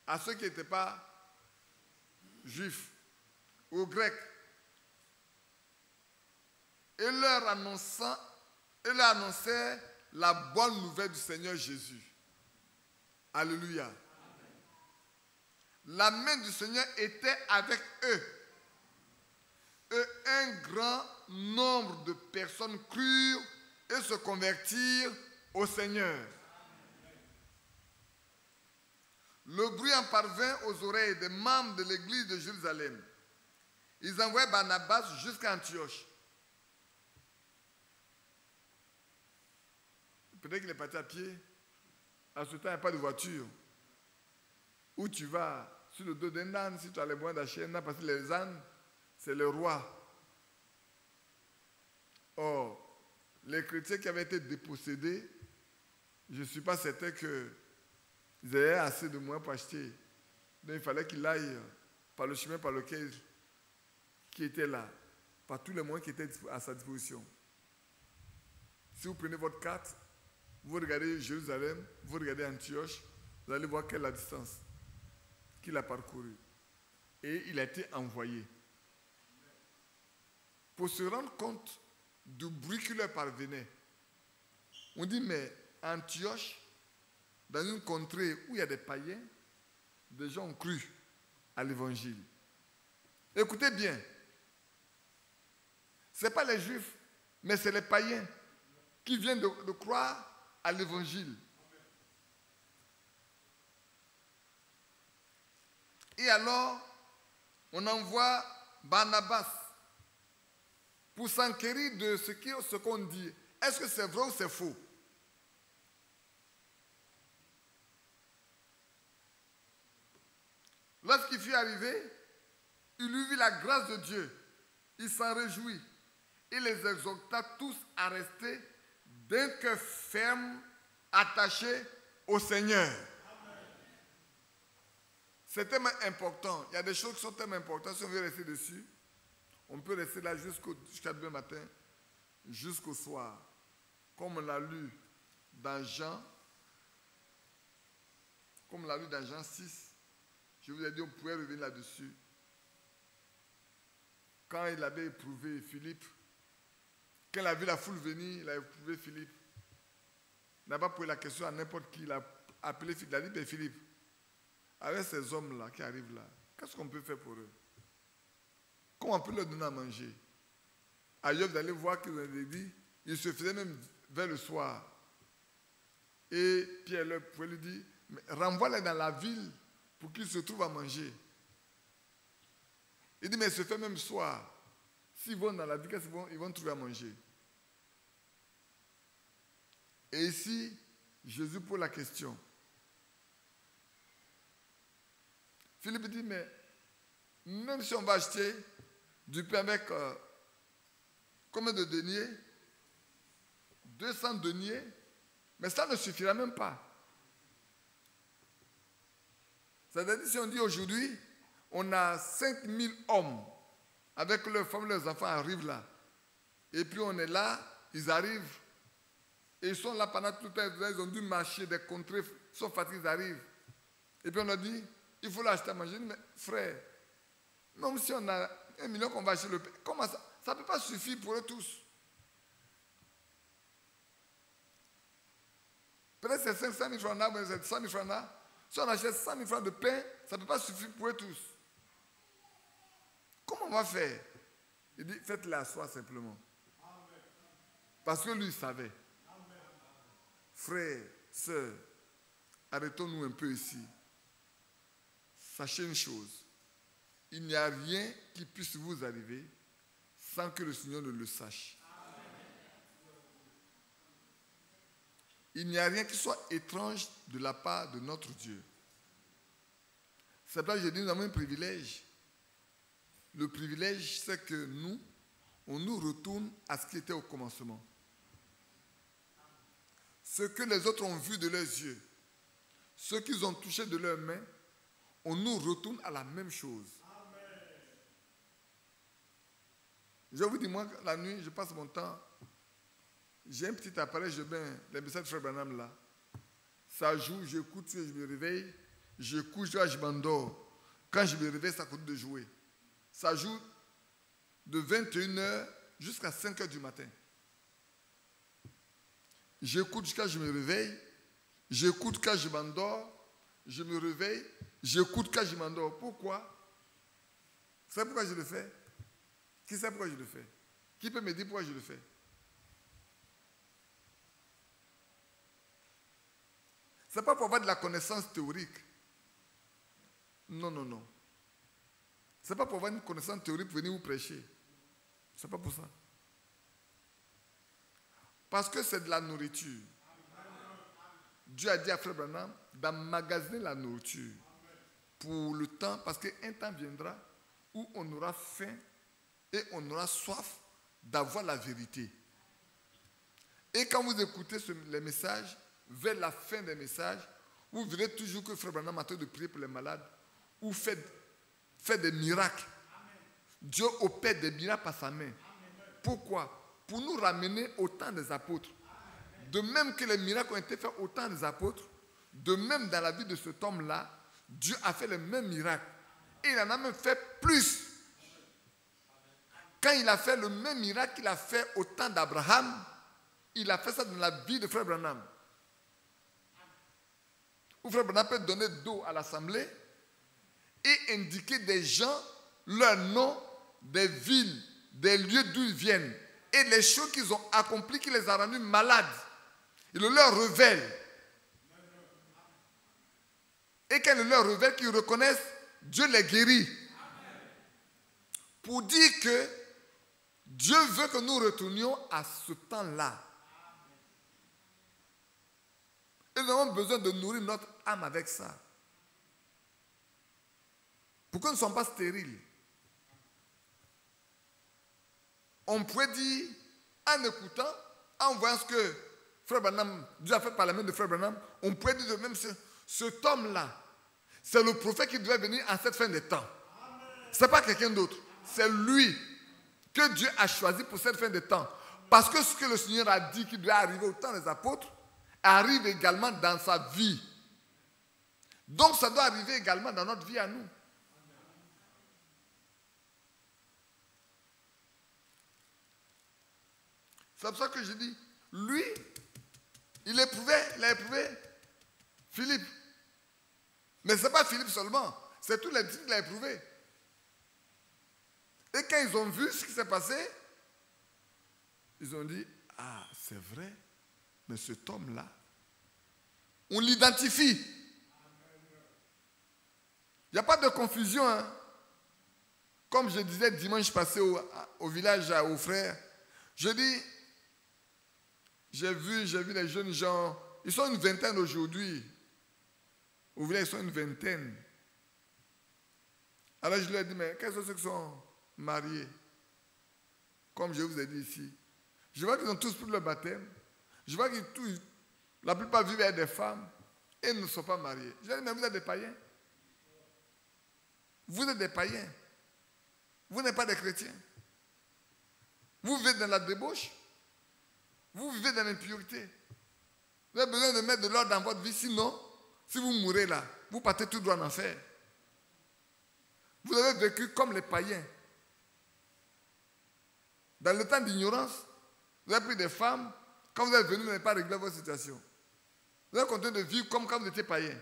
à ceux qui n'étaient pas Juifs, aux Grecs, et leur annonçaient la bonne nouvelle du Seigneur Jésus. Alléluia. Amen. La main du Seigneur était avec eux. Et un grand nombre de personnes crurent et se convertirent au Seigneur. Amen. Le bruit en parvint aux oreilles des membres de l'église de Jérusalem. Ils envoyaient Barnabas jusqu'à Antioche. Peut-être qu'il est parti à pied. À ce temps, il n'y a pas de voiture. Où tu vas sur le dos d'un âne, si tu as les moyens d'acheter un âne, parce que les ânes, c'est le roi. Or, les chrétiens qui avaient été dépossédés, je ne suis pas certain qu'ils aient assez de moyens pour acheter. Donc, il fallait qu'il aille par le chemin par lequel qui était là, par tous les moyens qui étaient à sa disposition. Si vous prenez votre carte, vous regardez Jérusalem, vous regardez Antioche, vous allez voir quelle est la distance qu'il a parcourue. Et il a été envoyé. Pour se rendre compte du bruit qui leur parvenait. On dit, mais Antioche, dans une contrée où il y a des païens, des gens ont cru à l'évangile. Écoutez bien, ce n'est pas les juifs, mais c'est les païens qui viennent de croire à l'évangile. Et alors, on envoie Barnabas pour s'enquérir de ce qu'on dit. Est-ce que c'est vrai ou c'est faux? Lorsqu'il fut arrivé, il eut vu la grâce de Dieu. Il s'en réjouit. Il les exhorta tous à rester d'un cœur ferme, attaché au Seigneur. C'est tellement important. Il y a des choses qui sont tellement importantes. Si on veut rester dessus, on peut rester là jusqu'à demain matin, jusqu'au soir. Comme on l'a lu dans Jean, comme on l'a lu dans Jean 6, je vous ai dit, on pouvait revenir là-dessus. Quand il avait éprouvé Philippe, quand il a vu la foule venir, il a éprouvé Philippe. Il n'a pas posé la question à n'importe qui. Il a appelé Philippe. Il a dit, ben Philippe, avec ces hommes-là qui arrivent là, qu'est-ce qu'on peut faire pour eux? Comment on peut leur donner à manger? Ailleurs, vous allez voir qu'ils ont dit, il se faisait même vers le soir. Et Pierre leur pouvait lui dire, renvoie-les dans la ville pour qu'ils se trouvent à manger. Il dit, mais il se fait même soir. S'ils vont dans la ville, ils vont trouver à manger. Et ici, Jésus pose la question. Philippe dit, mais même si on va acheter du pain avec combien de deniers? 200 deniers, mais ça ne suffira même pas. C'est-à-dire, si on dit aujourd'hui, on a 5000 hommes avec leurs femmes, leurs enfants arrivent là. Et puis on est là, ils arrivent. Et ils sont là pendant tout le temps, ils ont dû marcher des contrées, ils sont fatigués, ils arrivent. Et puis on leur dit, il faut l'acheter à manger. Mais frère, même si on a 1 million qu'on va acheter le pain, comment ça? Ça ne peut pas suffire pour eux tous. Peut-être c'est 500 000 francs là, mais c'est 100 000 francs là. Si on achète 100 000 francs de pain, ça ne peut pas suffire pour eux tous. Comment on va faire? Il dit, faites-le à soi simplement. Parce que lui, il savait. Frères, sœurs, arrêtons-nous un peu ici. Sachez une chose. Il n'y a rien qui puisse vous arriver sans que le Seigneur ne le sache. Il n'y a rien qui soit étrange de la part de notre Dieu. C'est pour ça que je dis, nous avons un privilège. Le privilège, c'est que nous, on nous retourne à ce qui était au commencement. Ce que les autres ont vu de leurs yeux, ce qu'ils ont touché de leurs mains, on nous retourne à la même chose. Je vous dis, moi, la nuit, je passe mon temps. J'ai un petit appareil, je mets les messages de Frère Branham là. Ça joue, j'écoute, je me réveille, je couche, je m'endors. Quand je me réveille, ça continue de jouer. Ça joue de 21h jusqu'à 5h du matin. J'écoute jusqu'à je me réveille, j'écoute quand je m'endors, je me réveille, j'écoute quand je m'endors. Pourquoi? C'est pourquoi je le fais? Qui sait pourquoi je le fais? Qui peut me dire pourquoi je le fais? Ce n'est pas pour avoir de la connaissance théorique. Non, non, non. Ce n'est pas pour avoir une connaissance théorique pour venir vous prêcher. Ce n'est pas pour ça. Parce que c'est de la nourriture. Dieu a dit à Frère Branham d'emmagasiner la nourriture pour le temps, parce qu'un temps viendra où on aura faim et on aura soif d'avoir la vérité. Et quand vous écoutez les messages, vers la fin des messages, vous verrez toujours que Frère Branham est en train de prier pour les malades ou fait des miracles. Dieu opère des miracles par sa main. Pourquoi? Pour nous ramener au temps des apôtres. De même que les miracles ont été faits au temps des apôtres, de même dans la vie de cet homme-là, Dieu a fait les mêmes miracles. Et il en a même fait plus. Quand il a fait le même miracle qu'il a fait au temps d'Abraham, il a fait ça dans la vie de Frère Branham. Où Frère Branham peut donner d'eau à l'assemblée et indiquer des gens, leur nom, des villes, des lieux d'où ils viennent et les choses qu'ils ont accomplies qui les a rendus malades. Il le leur révèle. Et quand il leur révèle, qu'ils reconnaissent, Dieu les guérit. Pour dire que Dieu veut que nous retournions à ce temps-là. Et nous avons besoin de nourrir notre âme avec ça. Pour que nous ne soyons pas stériles. On pourrait dire, en écoutant, en voyant ce que Frère Branham, Dieu a fait par la main de Frère Branham, on pourrait dire de même, cet homme-là, c'est le prophète qui devait venir en cette fin des temps. Ce n'est pas quelqu'un d'autre. C'est lui que Dieu a choisi pour cette fin des temps. Parce que ce que le Seigneur a dit qui devait arriver au temps des apôtres, arrive également dans sa vie. Donc ça doit arriver également dans notre vie à nous. C'est pour ça que je dis, lui, il a éprouvé Philippe. Mais ce n'est pas Philippe seulement, c'est tous les disciples qu'il a éprouvé. Et quand ils ont vu ce qui s'est passé, ils ont dit, ah, c'est vrai, mais cet homme-là, on l'identifie. Il n'y a pas de confusion. Hein? Comme je disais dimanche passé au village aux frères, je dis, j'ai vu les jeunes gens, ils sont une vingtaine aujourd'hui. Au village, ils sont une vingtaine. Alors je leur ai dit, mais quels sont ceux qui sont mariés? Comme je vous ai dit ici. Je vois qu'ils ont tous pris leur baptême. Je vois que la plupart vivent avec des femmes et ne sont pas mariés. Je leur ai dit, mais vous êtes des païens. Vous êtes des païens. Vous n'êtes pas des chrétiens. Vous vivez dans la débauche. Vous vivez dans l'impureté. Vous avez besoin de mettre de l'ordre dans votre vie. Sinon, si vous mourrez là, vous partez tout droit en enfer. Vous avez vécu comme les païens. Dans le temps d'ignorance, vous avez pris des femmes. Quand vous êtes venu, vous n'avez pas réglé votre situation. Vous avez continué de vivre comme quand vous étiez païen.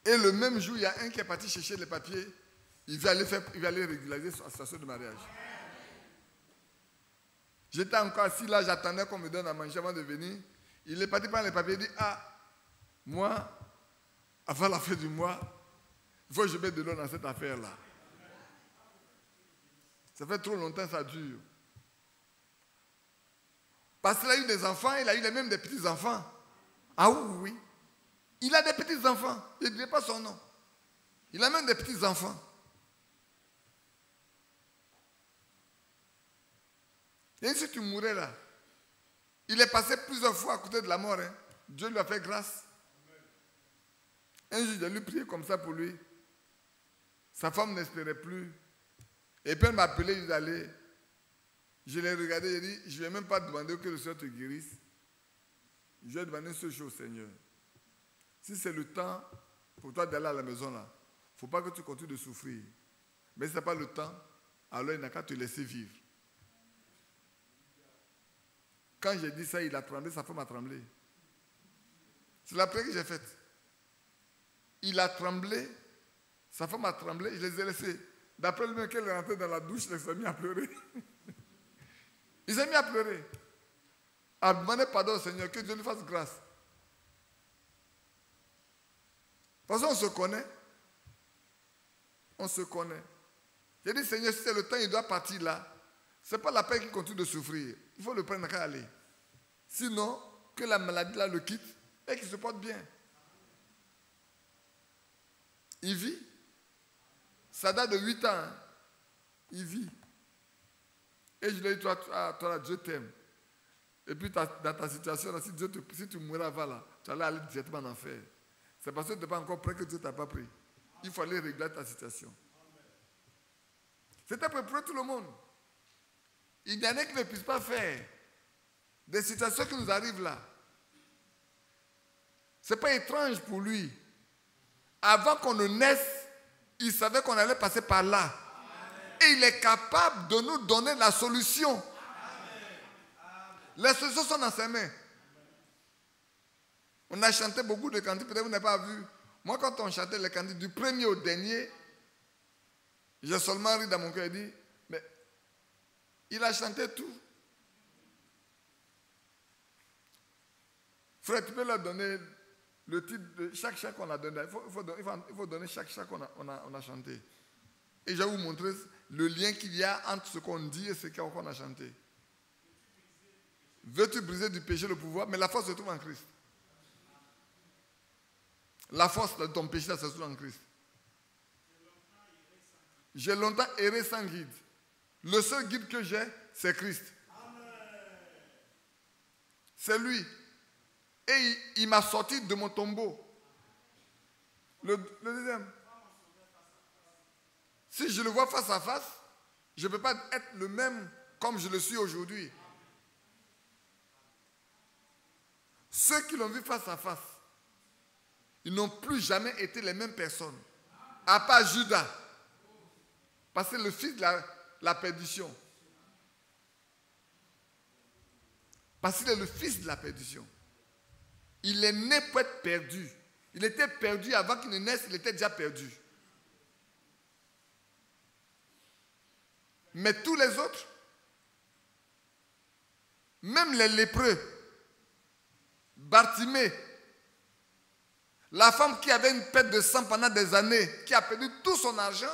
Et le même jour, il y a un qui est parti chercher les papiers. Il va aller régulariser sa situation de mariage. J'étais encore assis là, j'attendais qu'on me donne à manger avant de venir. Il est parti prendre les papiers et dit, moi, avant la fin du mois, il faut que je mette de l'eau dans cette affaire-là. Ça fait trop longtemps que ça dure. Parce qu'il a eu des enfants, il a eu même des petits-enfants. Ah oui. Il a des petits-enfants. Je ne dirai pas son nom. Il a même des petits-enfants. Et si tu mourais là, il est passé plusieurs fois à côté de la mort. Hein. Dieu lui a fait grâce. Un jour, j'ai lui prié comme ça pour lui. Sa femme n'espérait plus. Et puis elle m'a appelé, il est allé. Je l'ai regardé, j'ai dit, je ne vais même pas demander que le Seigneur te guérisse. Je vais demander ce jour au Seigneur. Si c'est le temps pour toi d'aller à la maison là, il ne faut pas que tu continues de souffrir. Mais si ce n'est pas le temps, alors il n'a qu'à te laisser vivre. Quand j'ai dit ça, il a tremblé, sa femme a tremblé. C'est la prière que j'ai faite. Il a tremblé, sa femme a tremblé, je les ai laissés. D'après lui-même, qu'elle est rentrée dans la douche, il s'est mis à pleurer. Il s'est mis à pleurer. À demander pardon au Seigneur, que Dieu lui fasse grâce. Parce qu'on se connaît. On se connaît. J'ai dit, Seigneur, si c'est le temps, il doit partir là. Ce n'est pas la peine qu'il continue de souffrir. Il faut le prendre qu'à aller. Sinon, que la maladie là le quitte et qu'il se porte bien. Il vit. Ça date de 8 ans. Hein. Il vit. Et je lui ai dit, toi, Dieu t'aime. Et puis, dans ta situation, là, si tu mourais avant, là, tu allais aller directement en enfer. C'est parce que tu n'es pas encore prêt que Dieu ne t'a pas pris. Il faut aller régler ta situation. C'était pour tout le monde. Il y en a qui ne puissent pas faire. Des situations qui nous arrivent là. Ce n'est pas étrange pour lui. Avant qu'on ne naisse, il savait qu'on allait passer par là. Amen. Et il est capable de nous donner la solution. Amen. Les solutions sont dans ses mains. On a chanté beaucoup de cantiques, peut-être vous n'avez pas vu. Moi, quand on chantait les cantiques du premier au dernier, j'ai seulement ri dans mon cœur et dit, mais il a chanté tout. Frère, tu peux leur donner le titre de chaque chant qu'on a donné. Il faut donner chaque chant qu'on a chanté. Et je vais vous montrer le lien qu'il y a entre ce qu'on dit et ce qu'on a chanté. Veux-tu briser du péché le pouvoir? Mais la force se trouve en Christ. La force de ton péché se trouve en Christ. J'ai longtemps erré sans guide. Le seul guide que j'ai, c'est Christ. C'est lui. Et il m'a sorti de mon tombeau. Le deuxième. Si je le vois face à face, je ne peux pas être le même comme je le suis aujourd'hui. Ceux qui l'ont vu face à face, ils n'ont plus jamais été les mêmes personnes. À part Judas. Parce que c'est le fils de la perdition. Parce qu'il est le fils de la perdition. Il est né pour être perdu. Il était perdu avant qu'il ne naisse, il était déjà perdu. Mais tous les autres, même les lépreux, Bartimée, la femme qui avait une perte de sang pendant des années, qui a perdu tout son argent,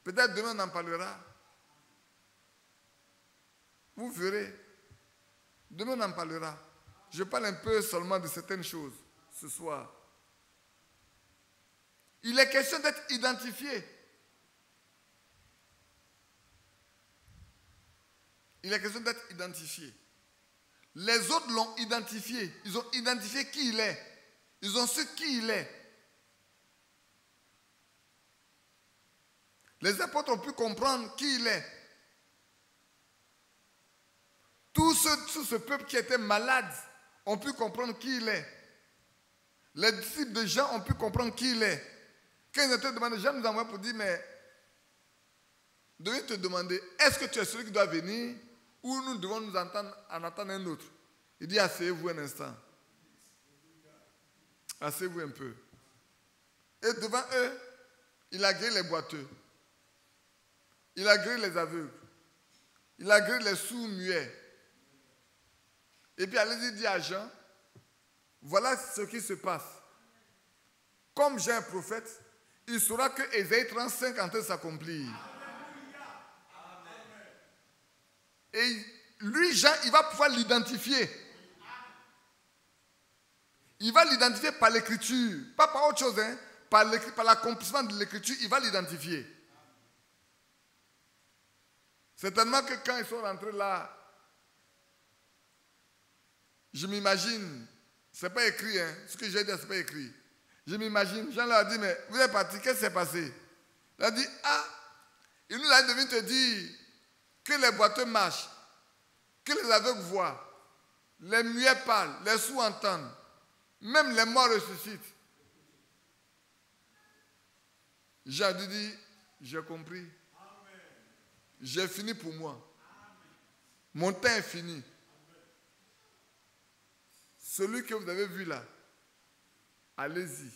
peut-être demain on en parlera. Vous verrez. Demain on en parlera. Je parle un peu seulement de certaines choses ce soir. Il est question d'être identifié. Il est question d'être identifié. Les autres l'ont identifié. Ils ont identifié qui il est. Ils ont su qui il est. Les apôtres ont pu comprendre qui il est. Tout ce peuple qui était malade ont pu comprendre qui il est. Les disciples de Jean ont pu comprendre qui il est. Quand ils étaient demandés, Jean nous envoie pour dire, mais devons te demander, est-ce que tu es celui qui doit venir ou nous devons nous entendre, en attendre un autre? Il dit, asseyez-vous un instant. Asseyez-vous un peu. Et devant eux, il a guéri les boiteux. Il a guéri les aveugles. Il a guéri les sourds muets. Et puis allez-y dire à Jean, voilà ce qui se passe. Comme Jean est prophète, il saura que Ésaïe 35 est en train de s'accomplir. Et lui, Jean, il va pouvoir l'identifier. Il va l'identifier par l'écriture. Pas par autre chose, hein. Par l'accomplissement de l'écriture, il va l'identifier. Certainement que quand ils sont rentrés là, je m'imagine, ce n'est pas écrit, hein, ce que j'ai dit, ce n'est pas écrit. Je m'imagine, Jean leur a dit, mais vous êtes partis, qu'est-ce qui s'est passé? Il a dit, il nous a dit de venir te dire que les boiteux marchent, que les aveugles voient, les muets parlent, les sourds entendent, même les morts ressuscitent. Jean a dit, j'ai compris. J'ai fini pour moi. Mon temps est fini. Celui que vous avez vu là, allez-y.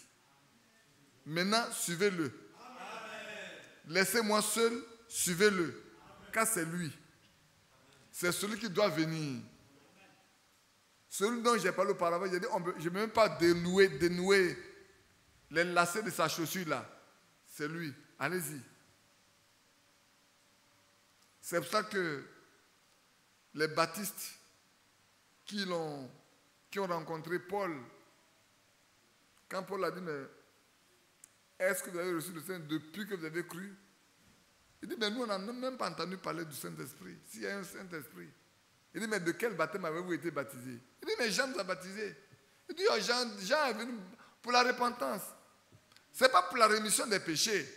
Maintenant, suivez-le. Laissez-moi seul, suivez-le. Car c'est lui. C'est celui qui doit venir. Celui dont j'ai parlé auparavant, j'ai dit, je ne vais même pas dénouer les lacets de sa chaussure là. C'est lui. Allez-y. C'est pour ça que les baptistes qui ont rencontré Paul, quand Paul a dit, mais est-ce que vous avez reçu le Saint depuis que vous avez cru? Il dit, mais nous, on n'a même pas entendu parler du Saint-Esprit. S'il y a un Saint-Esprit. Il dit, mais de quel baptême avez-vous été baptisé? Il dit, mais Jean nous a baptisé. Il dit, oh, Jean est venu pour la repentance. Ce n'est pas pour la rémission des péchés.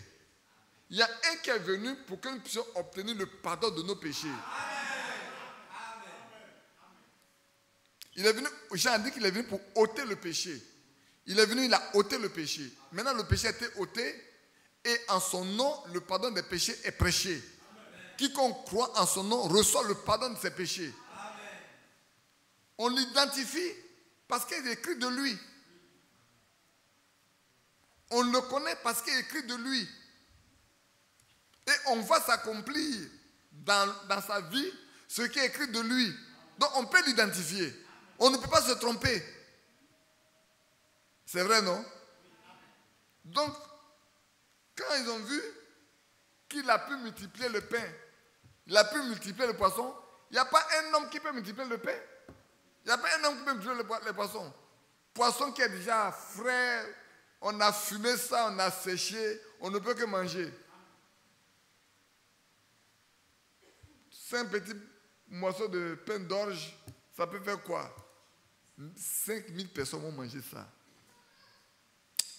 Il y a un qui est venu pour que nous puissions obtenir le pardon de nos péchés. Il est venu, Jean dit qu'il est venu pour ôter le péché. Il est venu, il a ôté le péché. Maintenant, le péché a été ôté et en son nom, le pardon des péchés est prêché. Quiconque croit en son nom reçoit le pardon de ses péchés. On l'identifie parce qu'il est écrit de lui. On le connaît parce qu'il est écrit de lui. Et on va s'accomplir dans sa vie ce qui est écrit de lui. Donc on peut l'identifier. On ne peut pas se tromper. C'est vrai, non? Donc, quand ils ont vu qu'il a pu multiplier le pain, il a pu multiplier le poisson, il n'y a pas un homme qui peut multiplier le pain. Il n'y a pas un homme qui peut multiplier le poisson. Poisson qui est déjà frais, on a fumé ça, on a séché, on ne peut que manger. C'est un petit morceau de pain d'orge, ça peut faire quoi? 5000 personnes vont manger ça.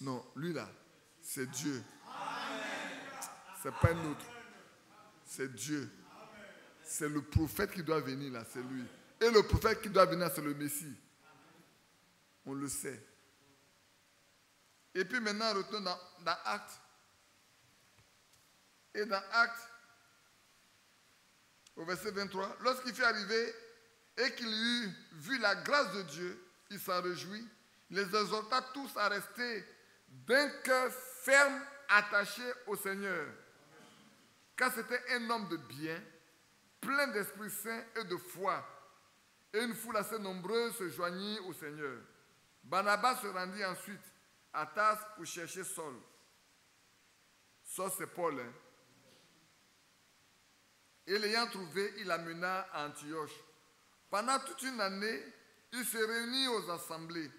Non, lui là, c'est Dieu. C'est pas un autre. C'est Dieu. C'est le prophète qui doit venir là, c'est lui. Et le prophète qui doit venir, c'est le Messie. On le sait. Et puis maintenant, retourne dans Actes. Et dans Actes, au verset 23, lorsqu'il fut arrivé et qu'il eut vu la grâce de Dieu, il s'en réjouit. Il les exhorta tous à rester d'un cœur ferme, attaché au Seigneur. Car c'était un homme de bien, plein d'Esprit Saint et de foi. Et une foule assez nombreuse se joignit au Seigneur. Barnabas se rendit ensuite à Tarse pour chercher Saul. Saul, c'est Paul. Hein? Et l'ayant trouvé, il l'amena à Antioche. Pendant toute une année, il se réunit aux assemblées.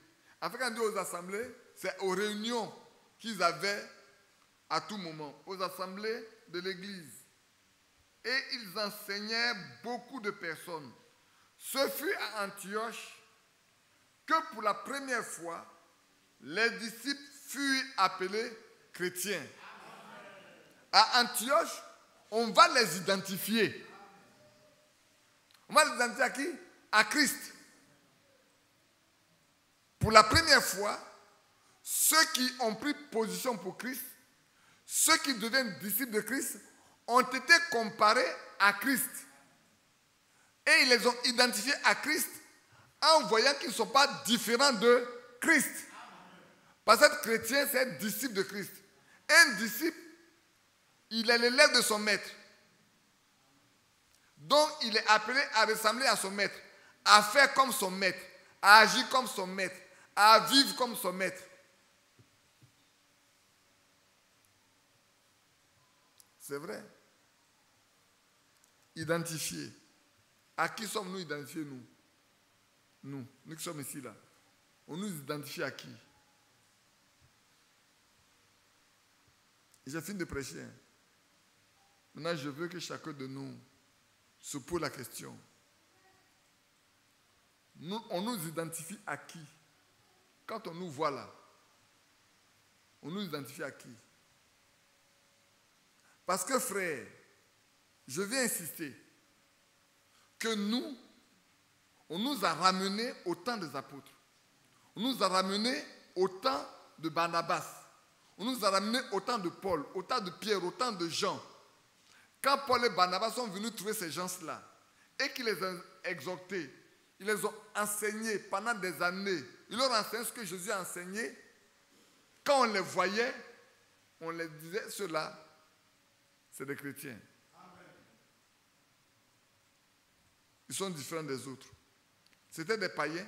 En fait, quand on dit aux assemblées, c'est aux réunions qu'ils avaient à tout moment, aux assemblées de l'Église. Et ils enseignaient beaucoup de personnes. Ce fut à Antioche que pour la première fois, les disciples furent appelés chrétiens. À Antioche, on va les identifier. On va les identifier à qui? À Christ. Pour la première fois, ceux qui ont pris position pour Christ, ceux qui deviennent disciples de Christ, ont été comparés à Christ. Et ils les ont identifiés à Christ en voyant qu'ils ne sont pas différents de Christ. Parce que chrétien, c'est un disciple de Christ. Un disciple, il est l'élève de son maître. Donc, il est appelé à ressembler à son maître, à faire comme son maître, à agir comme son maître, à vivre comme son maître. C'est vrai. Identifier. À qui sommes-nous identifiés, nous? Nous qui sommes ici, là. On nous identifie à qui? J'ai fini de prêcher. Maintenant, je veux que chacun de nous se pose la question. On nous identifie à qui? Quand on nous voit là, on nous identifie à qui? Parce que, frère, je vais insister que nous, on nous a ramenés au temps des apôtres. On nous a ramenés au temps de Barnabas. On nous a ramenés au temps de Paul, au temps de Pierre, au temps de Jean. Quand Paul et Barnabas sont venus trouver ces gens-là et qu'ils les ont exhortés, ils les ont enseignés pendant des années. Ils leur ont enseigné ce que Jésus a enseigné. Quand on les voyait, on les disait, ceux-là, c'est des chrétiens. Ils sont différents des autres. C'était des païens.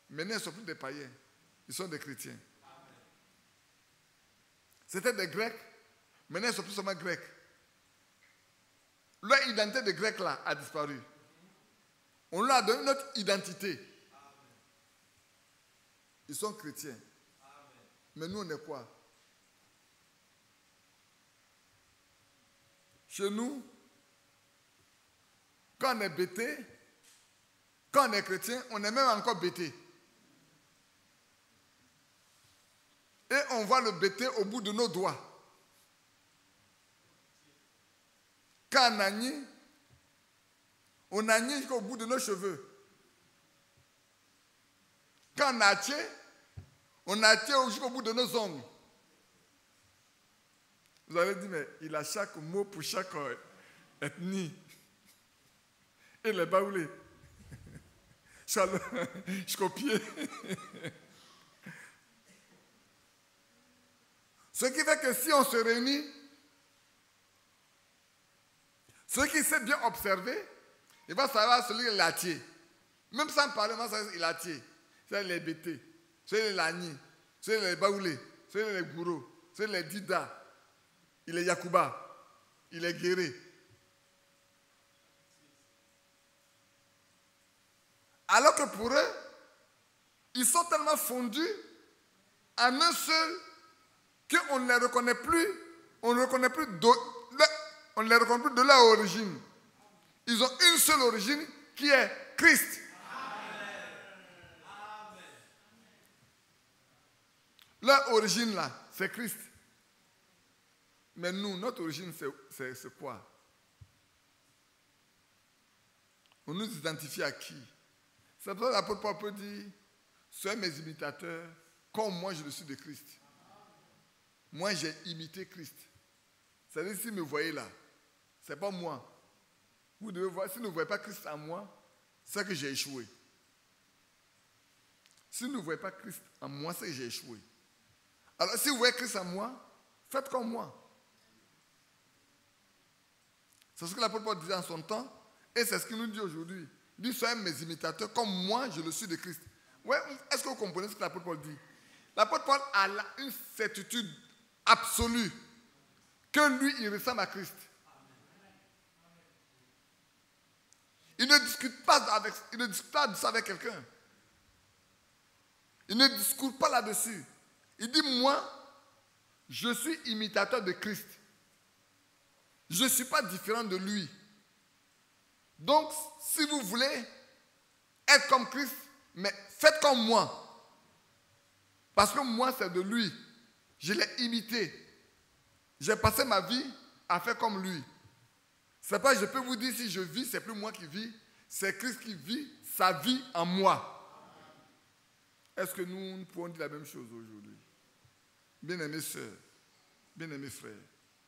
Maintenant, ils ne sont plus des païens. Ils sont des chrétiens. C'était des Grecs. Maintenant, ils ne sont plus seulement Grecs. Leur identité de Grec là a disparu. On leur a donné notre identité. Ils sont chrétiens. Mais nous, on est quoi? Chez nous, quand on est bêté, quand on est chrétien, on est même encore bêté. Et on voit le bêté au bout de nos doigts. Quand on a nié jusqu'au bout de nos cheveux. Quand on a tié jusqu'au bout de nos ongles. Vous avez dit, mais il a chaque mot pour chaque ethnie. Et les baoulés. Jusqu'au pied. Ce qui fait que si on se réunit, celui qui sait bien observer, il va savoir celui qui l'a tié. Même sans parler, il va savoir qu'il a tié. C'est les bêtés, c'est les lagnis, c'est les baoulés, c'est les gourous, c'est les dida, il est Yacouba, il est guéré. Alors que pour eux, ils sont tellement fondus en un seul qu'on ne les reconnaît plus, on ne les reconnaît plus de leur origine. Ils ont une seule origine qui est Christ. Amen. Leur origine là, c'est Christ. Mais nous, notre origine, c'est quoi? On nous identifie à qui? C'est pour ça que l'apôtre Paul peut dire, soyez mes imitateurs, comme moi je le suis de Christ. Moi j'ai imité Christ. C'est-à-dire, si vous me voyez là, ce n'est pas moi. Vous devez voir, si vous ne voyez pas Christ en moi, c'est que j'ai échoué. Si vous ne voyez pas Christ en moi, c'est que j'ai échoué. Alors, si vous voyez Christ en moi, faites comme moi. C'est ce que l'apôtre Paul disait en son temps, et c'est ce qu'il nous dit aujourd'hui. Il dit, soyez mes imitateurs, comme moi, je le suis de Christ. Ouais, est-ce que vous comprenez ce que l'apôtre Paul dit? L'apôtre Paul a une certitude absolue que lui, il ressemble à Christ. Il ne discute pas de ça avec quelqu'un. Il ne discute pas là-dessus. Il dit, moi, je suis imitateur de Christ. Je ne suis pas différent de lui. Donc, si vous voulez être comme Christ, mais faites comme moi. Parce que moi, c'est de lui. Je l'ai imité. J'ai passé ma vie à faire comme lui. C'est pas, je peux vous dire, si je vis, c'est plus moi qui vis, c'est Christ qui vit sa vie en moi. Est-ce que nous pouvons dire la même chose aujourd'hui? Bien-aimés sœurs, bien-aimés frères,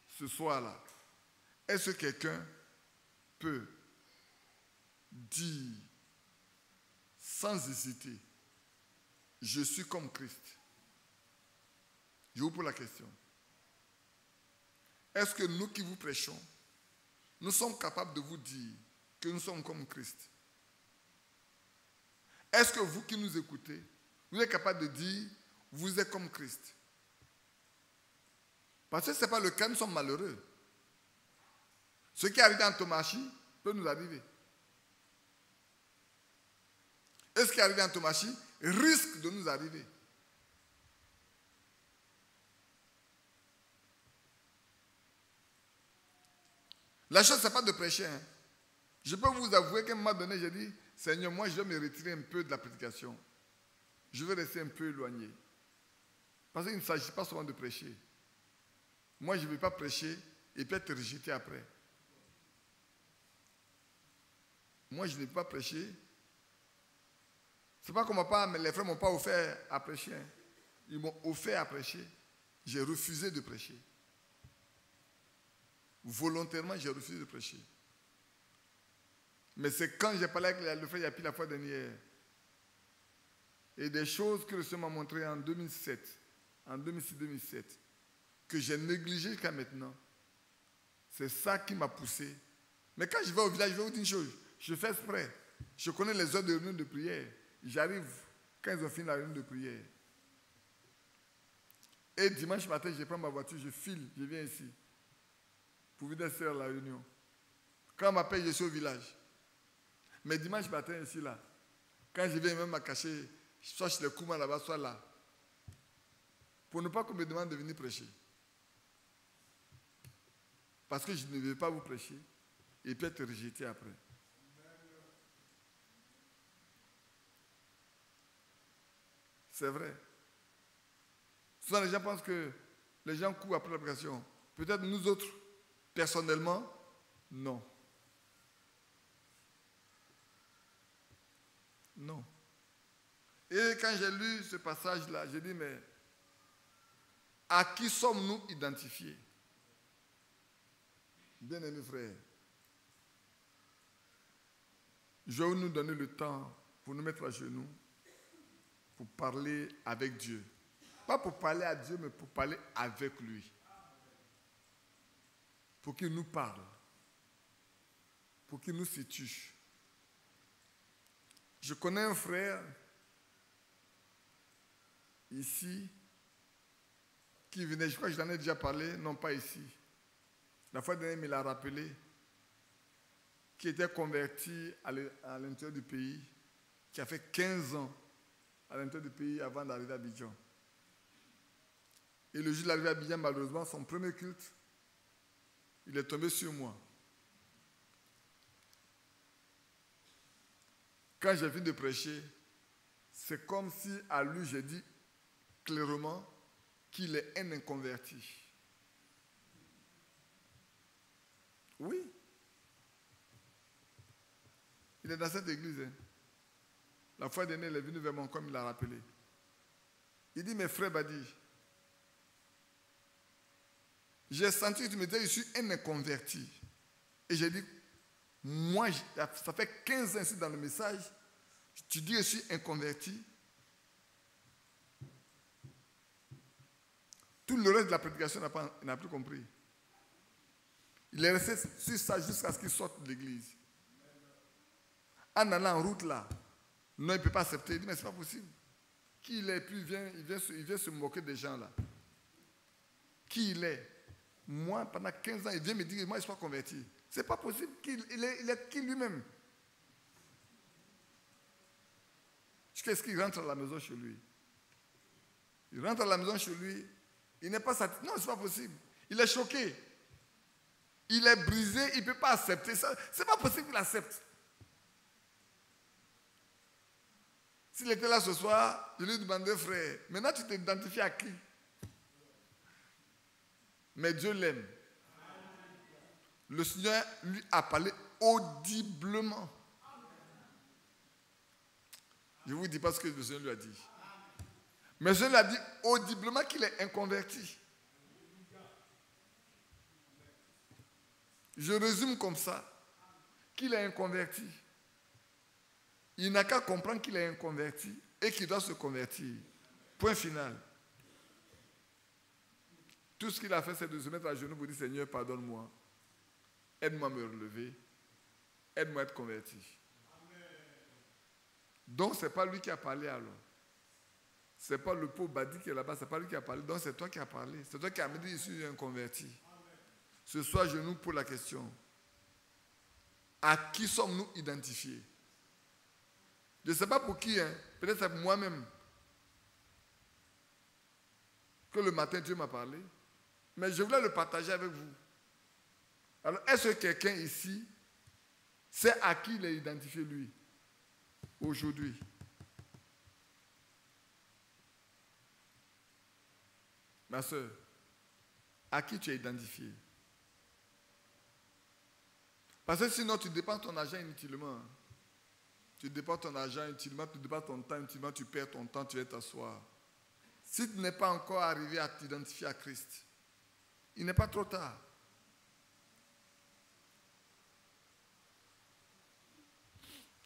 ce soir-là, est-ce que quelqu'un peut dire sans hésiter, je suis comme Christ? Je vous pose la question. Est-ce que nous qui vous prêchons, nous sommes capables de vous dire que nous sommes comme Christ? Est-ce que vous qui nous écoutez, vous êtes capable de dire, vous êtes comme Christ? Parce que ce n'est pas le cas, nous sommes malheureux. Ce qui arrive en Thomasie peut nous arriver. Et ce qui arrive en Thomasie risque de nous arriver. La chose, ce n'est pas de prêcher. Hein. Je peux vous avouer qu'à un moment donné, j'ai dit, Seigneur, moi, je vais me retirer un peu de la prédication. Je vais rester un peu éloigné. Parce qu'il ne s'agit pas seulement de prêcher. Moi, je ne vais pas prêcher et puis être rejeté après. Moi, je ne vais pas prêcher. Ce n'est pas comme les frères ne m'ont pas offert à prêcher. Hein. Ils m'ont offert à prêcher. J'ai refusé de prêcher. Volontairement, j'ai refusé de prêcher. Mais c'est quand j'ai parlé avec le frère Yapi la fois dernière, et des choses que le Seigneur m'a montrées en 2007, en 2006-2007, que j'ai négligé jusqu'à maintenant. C'est ça qui m'a poussé. Mais quand je vais au village, je vais vous dire une chose. Je fais exprès. Je connais les heures de réunion de prière. J'arrive quand ils ont fini la réunion de prière. Et dimanche matin, je prends ma voiture, je file, je viens ici. Pour venir faire la réunion. Quand on m'appelle, je suis au village. Mais dimanche matin, ici, là, quand je viens même à cacher, soit chez les Kouma là-bas, soit là, pour ne pas qu'on me demande de venir prêcher. Parce que je ne vais pas vous prêcher et puis être rejeté après. C'est vrai. Souvent, les gens pensent que les gens courent après la prédication. Peut-être nous autres, personnellement, non. Non. Et quand j'ai lu ce passage-là, j'ai dit, mais à qui sommes-nous identifiés? Bien-aimés frères, je vais nous donner le temps pour nous mettre à genoux, pour parler avec Dieu. Pas pour parler à Dieu, mais pour parler avec lui. Pour qu'il nous parle. Pour qu'il nous situe. Je connais un frère ici qui venait, je crois que je l'en ai déjà parlé, non pas ici. La fois dernière, il me l'a rappelé, qui était converti à l'intérieur du pays, qui a fait 15 ans à l'intérieur du pays avant d'arriver à Abidjan. Et le jour de l'arrivée à Abidjan, malheureusement, son premier culte, il est tombé sur moi. Quand j'ai fini de prêcher, c'est comme si à lui j'ai dit clairement qu'il est un inconverti. Oui. Il est dans cette église. Hein. La fois dernière, il est venu vers moi comme il l'a rappelé. Il dit, mes frères Badi, j'ai senti que tu me disais, je suis un inconverti. Et j'ai dit, moi, ça fait 15 ans ici dans le message, tu dis que je suis inconverti. Tout le reste de la prédication n'a plus compris. Il est resté sur ça jusqu'à ce qu'il sorte de l'église. En allant en route là, non, il ne peut pas accepter. Il dit, mais ce n'est pas possible. Qui il est? Puis il vient se moquer des gens là. Qui il est? Moi, pendant 15 ans, il vient me dire, moi, je ne suis pas converti. Ce n'est pas possible. Il est qui lui-même? Qu'est-ce qu'il rentre à la maison chez lui? Il rentre à la maison chez lui, il n'est pas satisfait. Non, ce n'est pas possible. Il est choqué. Il est brisé, il ne peut pas accepter ça. Ce n'est pas possible qu'il accepte. S'il était là ce soir, je lui demandais, frère, maintenant tu t'identifies à qui? Mais Dieu l'aime. Le Seigneur lui a parlé audiblement. Je ne vous dis pas ce que le Seigneur lui a dit. Mais le Seigneur lui a dit audiblement qu'il est inconverti. Je résume comme ça, qu'il est inconverti. Il n'a qu'à comprendre qu'il est inconverti et qu'il doit se convertir. Point final. Tout ce qu'il a fait, c'est de se mettre à genoux pour dire, Seigneur, pardonne-moi. Aide-moi à me relever. Aide-moi à être converti. Donc, ce n'est pas lui qui a parlé alors. Ce n'est pas le pauvre Badi qui est là-bas, ce n'est pas lui qui a parlé. Donc, c'est toi qui as parlé. C'est toi qui as dit, je suis un converti. Ce soir, je nous pose la question. À qui sommes-nous identifiés? Je ne sais pas pour qui, hein. Peut-être c'est pour moi-même. Que le matin, Dieu m'a parlé. Mais je voulais le partager avec vous. Alors, est-ce que quelqu'un ici sait à qui il est identifié, lui, aujourd'hui? Ma soeur, à qui tu es identifié? Parce que sinon, tu dépenses ton argent inutilement. Tu dépenses ton argent inutilement, tu dépenses ton temps inutilement, tu perds ton temps, tu vas t'asseoir. Si tu n'es pas encore arrivé à t'identifier à Christ, il n'est pas trop tard.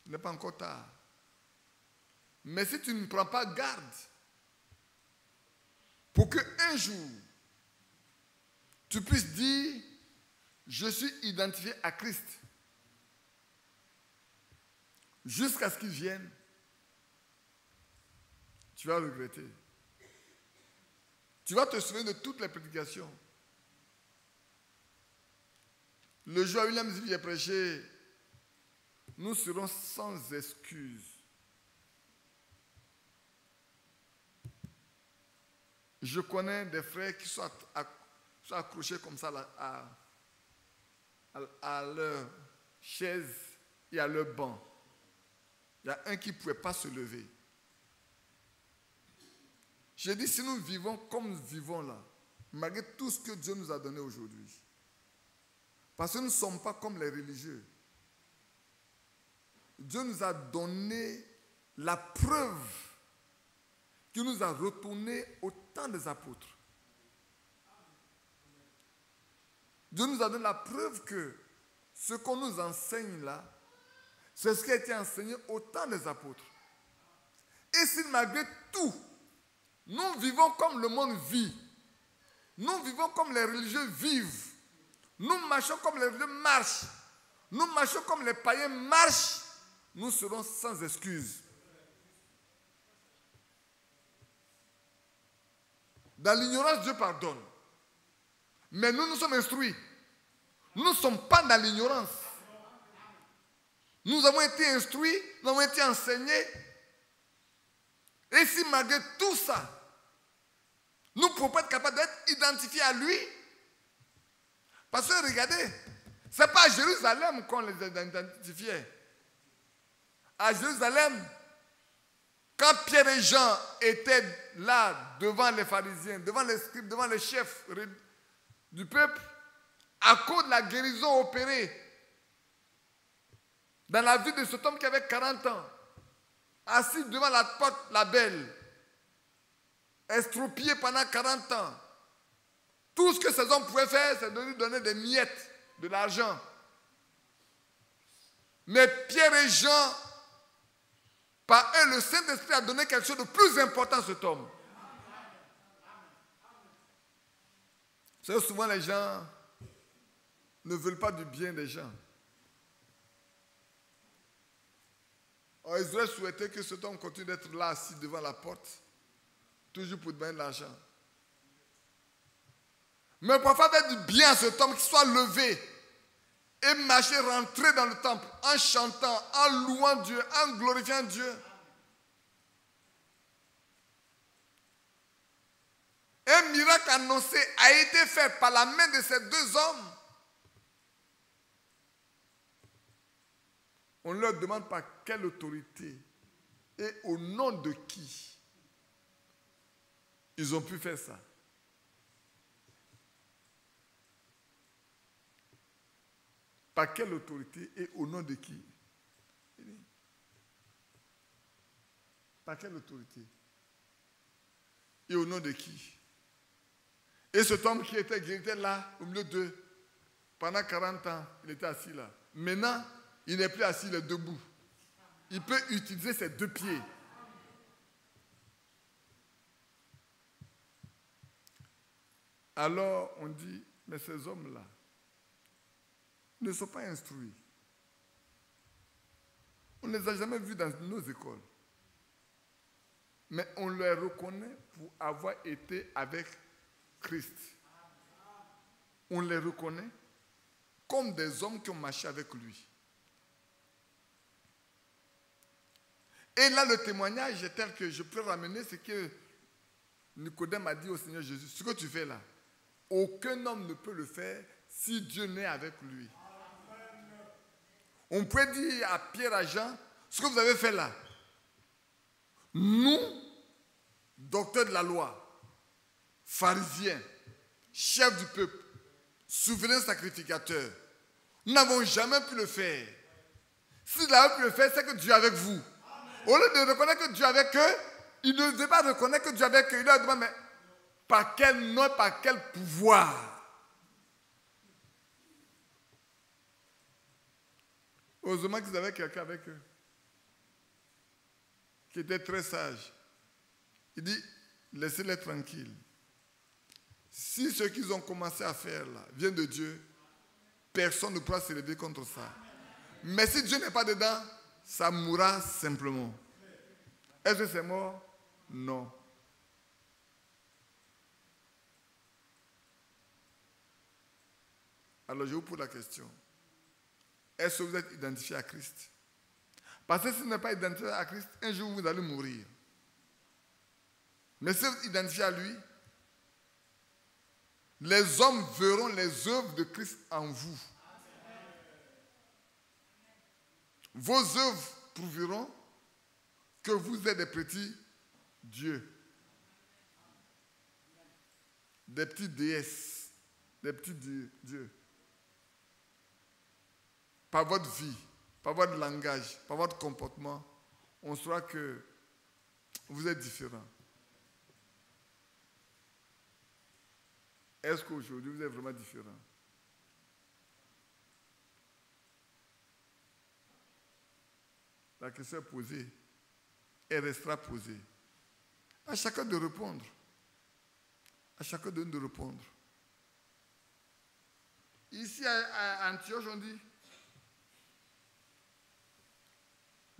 Il n'est pas encore tard. Mais si tu ne prends pas garde pour qu'un jour, tu puisses dire, je suis identifié à Christ, jusqu'à ce qu'il vienne, tu vas regretter. Tu vas te souvenir de toutes les prédications. Le jour où William Zivi a prêché, nous serons sans excuse. Je connais des frères qui sont accrochés comme ça à leur chaise et à leur banc. Il y a un qui ne pouvait pas se lever. J'ai dit, si nous vivons comme nous vivons là, malgré tout ce que Dieu nous a donné aujourd'hui, parce que nous ne sommes pas comme les religieux, Dieu nous a donné la preuve qui nous a retourné au temps des apôtres. Dieu nous a donné la preuve que ce qu'on nous enseigne là, c'est ce qui a été enseigné au temps des apôtres. Et si malgré tout, nous vivons comme le monde vit, nous vivons comme les religieux vivent, nous marchons comme les religieux marchent, nous marchons comme les païens marchent, nous serons sans excuse. Dans l'ignorance, Dieu pardonne. Mais nous sommes instruits. Nous ne sommes pas dans l'ignorance. Nous avons été instruits, nous avons été enseignés. Et si malgré tout ça, nous ne pouvons pas être capables d'être identifiés à lui, parce que regardez, ce n'est pas à Jérusalem qu'on les identifiait. À Jérusalem, quand Pierre et Jean étaient là devant les pharisiens, devant les scribes, devant les chefs du peuple, à cause de la guérison opérée dans la vie de cet homme qui avait 40 ans, assis devant la porte, la belle, estropié pendant 40 ans. Tout ce que ces hommes pouvaient faire, c'est de lui donner des miettes, de l'argent. Mais Pierre et Jean, par eux, le Saint-Esprit a donné quelque chose de plus important à cet homme. C'est souvent les gens ne veulent pas du bien des gens. Alors, ils auraient souhaité que cet homme continue d'être là, assis devant la porte, toujours pour demander de l'argent. Mais parfois, faire du bien à cet homme qui soit levé et marcher, rentrer dans le temple en chantant, en louant Dieu, en glorifiant Dieu. Un miracle annoncé a été fait par la main de ces deux hommes. On leur demande par quelle autorité et au nom de qui ils ont pu faire ça. Par quelle autorité et au nom de qui? Par quelle autorité et au nom de qui? Et cet homme qui était là, au milieu d'eux, pendant 40 ans, il était assis là. Maintenant, il n'est plus assis, il est debout. Il peut utiliser ses 2 pieds. Alors, on dit, mais ces hommes-là ne sont pas instruits. On ne les a jamais vus dans nos écoles. Mais on les reconnaît pour avoir été avec Christ. On les reconnaît comme des hommes qui ont marché avec lui. Et là, le témoignage est tel que je peux ramener ce que Nicodème a dit au Seigneur Jésus. Ce que tu fais là, aucun homme ne peut le faire si Dieu n'est avec lui. On peut dire à Pierre, à Jean, ce que vous avez fait là, nous, docteurs de la loi, pharisiens, chefs du peuple, souverains sacrificateurs, nous n'avons jamais pu le faire. S'il avait pu le faire, c'est que Dieu est avec vous. Au lieu de reconnaître que Dieu est avec eux, il ne devait pas reconnaître que Dieu est avec eux. Il leur demande, mais par quel nom, par quel pouvoir? Heureusement qu'ils avaient quelqu'un avec eux qui était très sage. Il dit, laissez-les tranquilles. Si ce qu'ils ont commencé à faire là vient de Dieu, personne ne pourra se lever contre ça. Mais si Dieu n'est pas dedans, ça mourra simplement. Est-ce que c'est mort? Non. Alors je vous pose la question. Est-ce que vous êtes identifié à Christ? Parce que si vous n'êtes pas identifié à Christ, un jour vous allez mourir. Mais si vous êtes identifié à lui, les hommes verront les œuvres de Christ en vous. Vos œuvres prouveront que vous êtes des petits dieux, des petits déesses, des petits dieux. Par votre vie, par votre langage, par votre comportement, on saura que vous êtes différents. Est-ce qu'aujourd'hui vous êtes vraiment différents? La question est posée. Elle restera posée. À chacun de répondre. À chacun de nous de répondre. Ici à Antioche, on dit,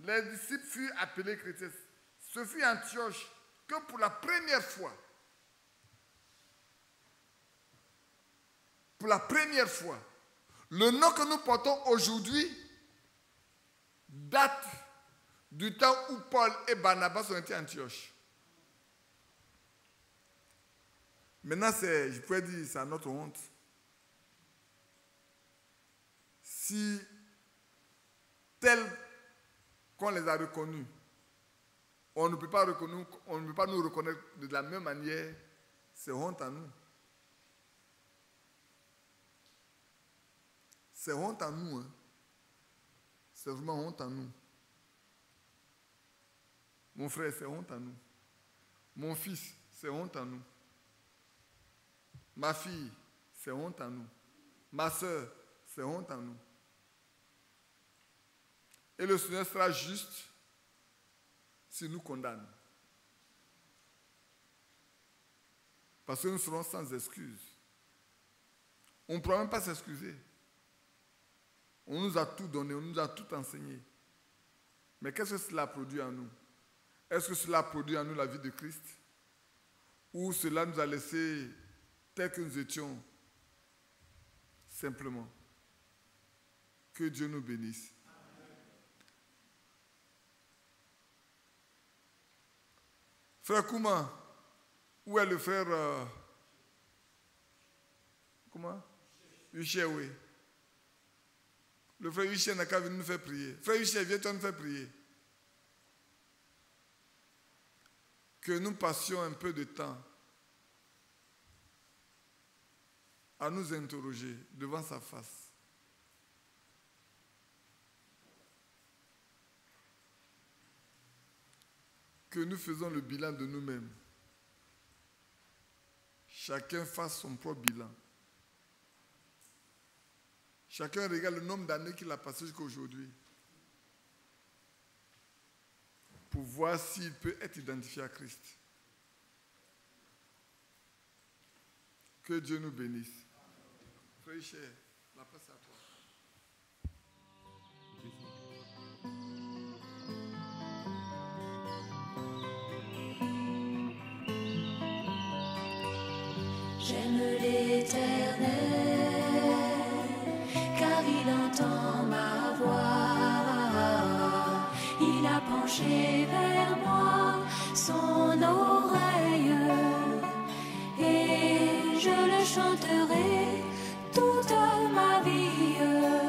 les disciples furent appelés chrétiens. Ce fut à Antioche que pour la première fois, le nom que nous portons aujourd'hui date du temps où Paul et Barnabas ont été à Antioche. Maintenant, je pourrais dire, c'est à notre honte. Si tel qu'on les a reconnus, on ne peut pas nous reconnaître de la même manière, c'est honte à nous. C'est honte à nous. Hein. C'est vraiment honte à nous. Mon frère, c'est honte à nous. Mon fils, c'est honte à nous. Ma fille, c'est honte à nous. Ma soeur, c'est honte à nous. Et le Seigneur sera juste s'il nous condamne. Parce que nous serons sans excuse. On ne pourra même pas s'excuser. On nous a tout donné, on nous a tout enseigné. Mais qu'est-ce que cela produit en nous? Est-ce que cela produit en nous la vie de Christ? Ou cela nous a laissé tel que nous étions simplement? Que Dieu nous bénisse. Frère Kouma, où est le frère Comment? Uchewe. Le frère Hussein n'a qu'à venir nous faire prier. Frère Hussein, viens-toi nous faire prier. Que nous passions un peu de temps à nous interroger devant sa face. Que nous faisons le bilan de nous-mêmes. Chacun fasse son propre bilan. Chacun regarde le nombre d'années qu'il a passé jusqu'à aujourd'hui pour voir s'il peut être identifié à Christ. Que Dieu nous bénisse. Frère cher, la place est à toi. J'aime l'Éternel, car il entend ma voix. Il a penché vers moi son oreille, et je le chanterai toute ma vie.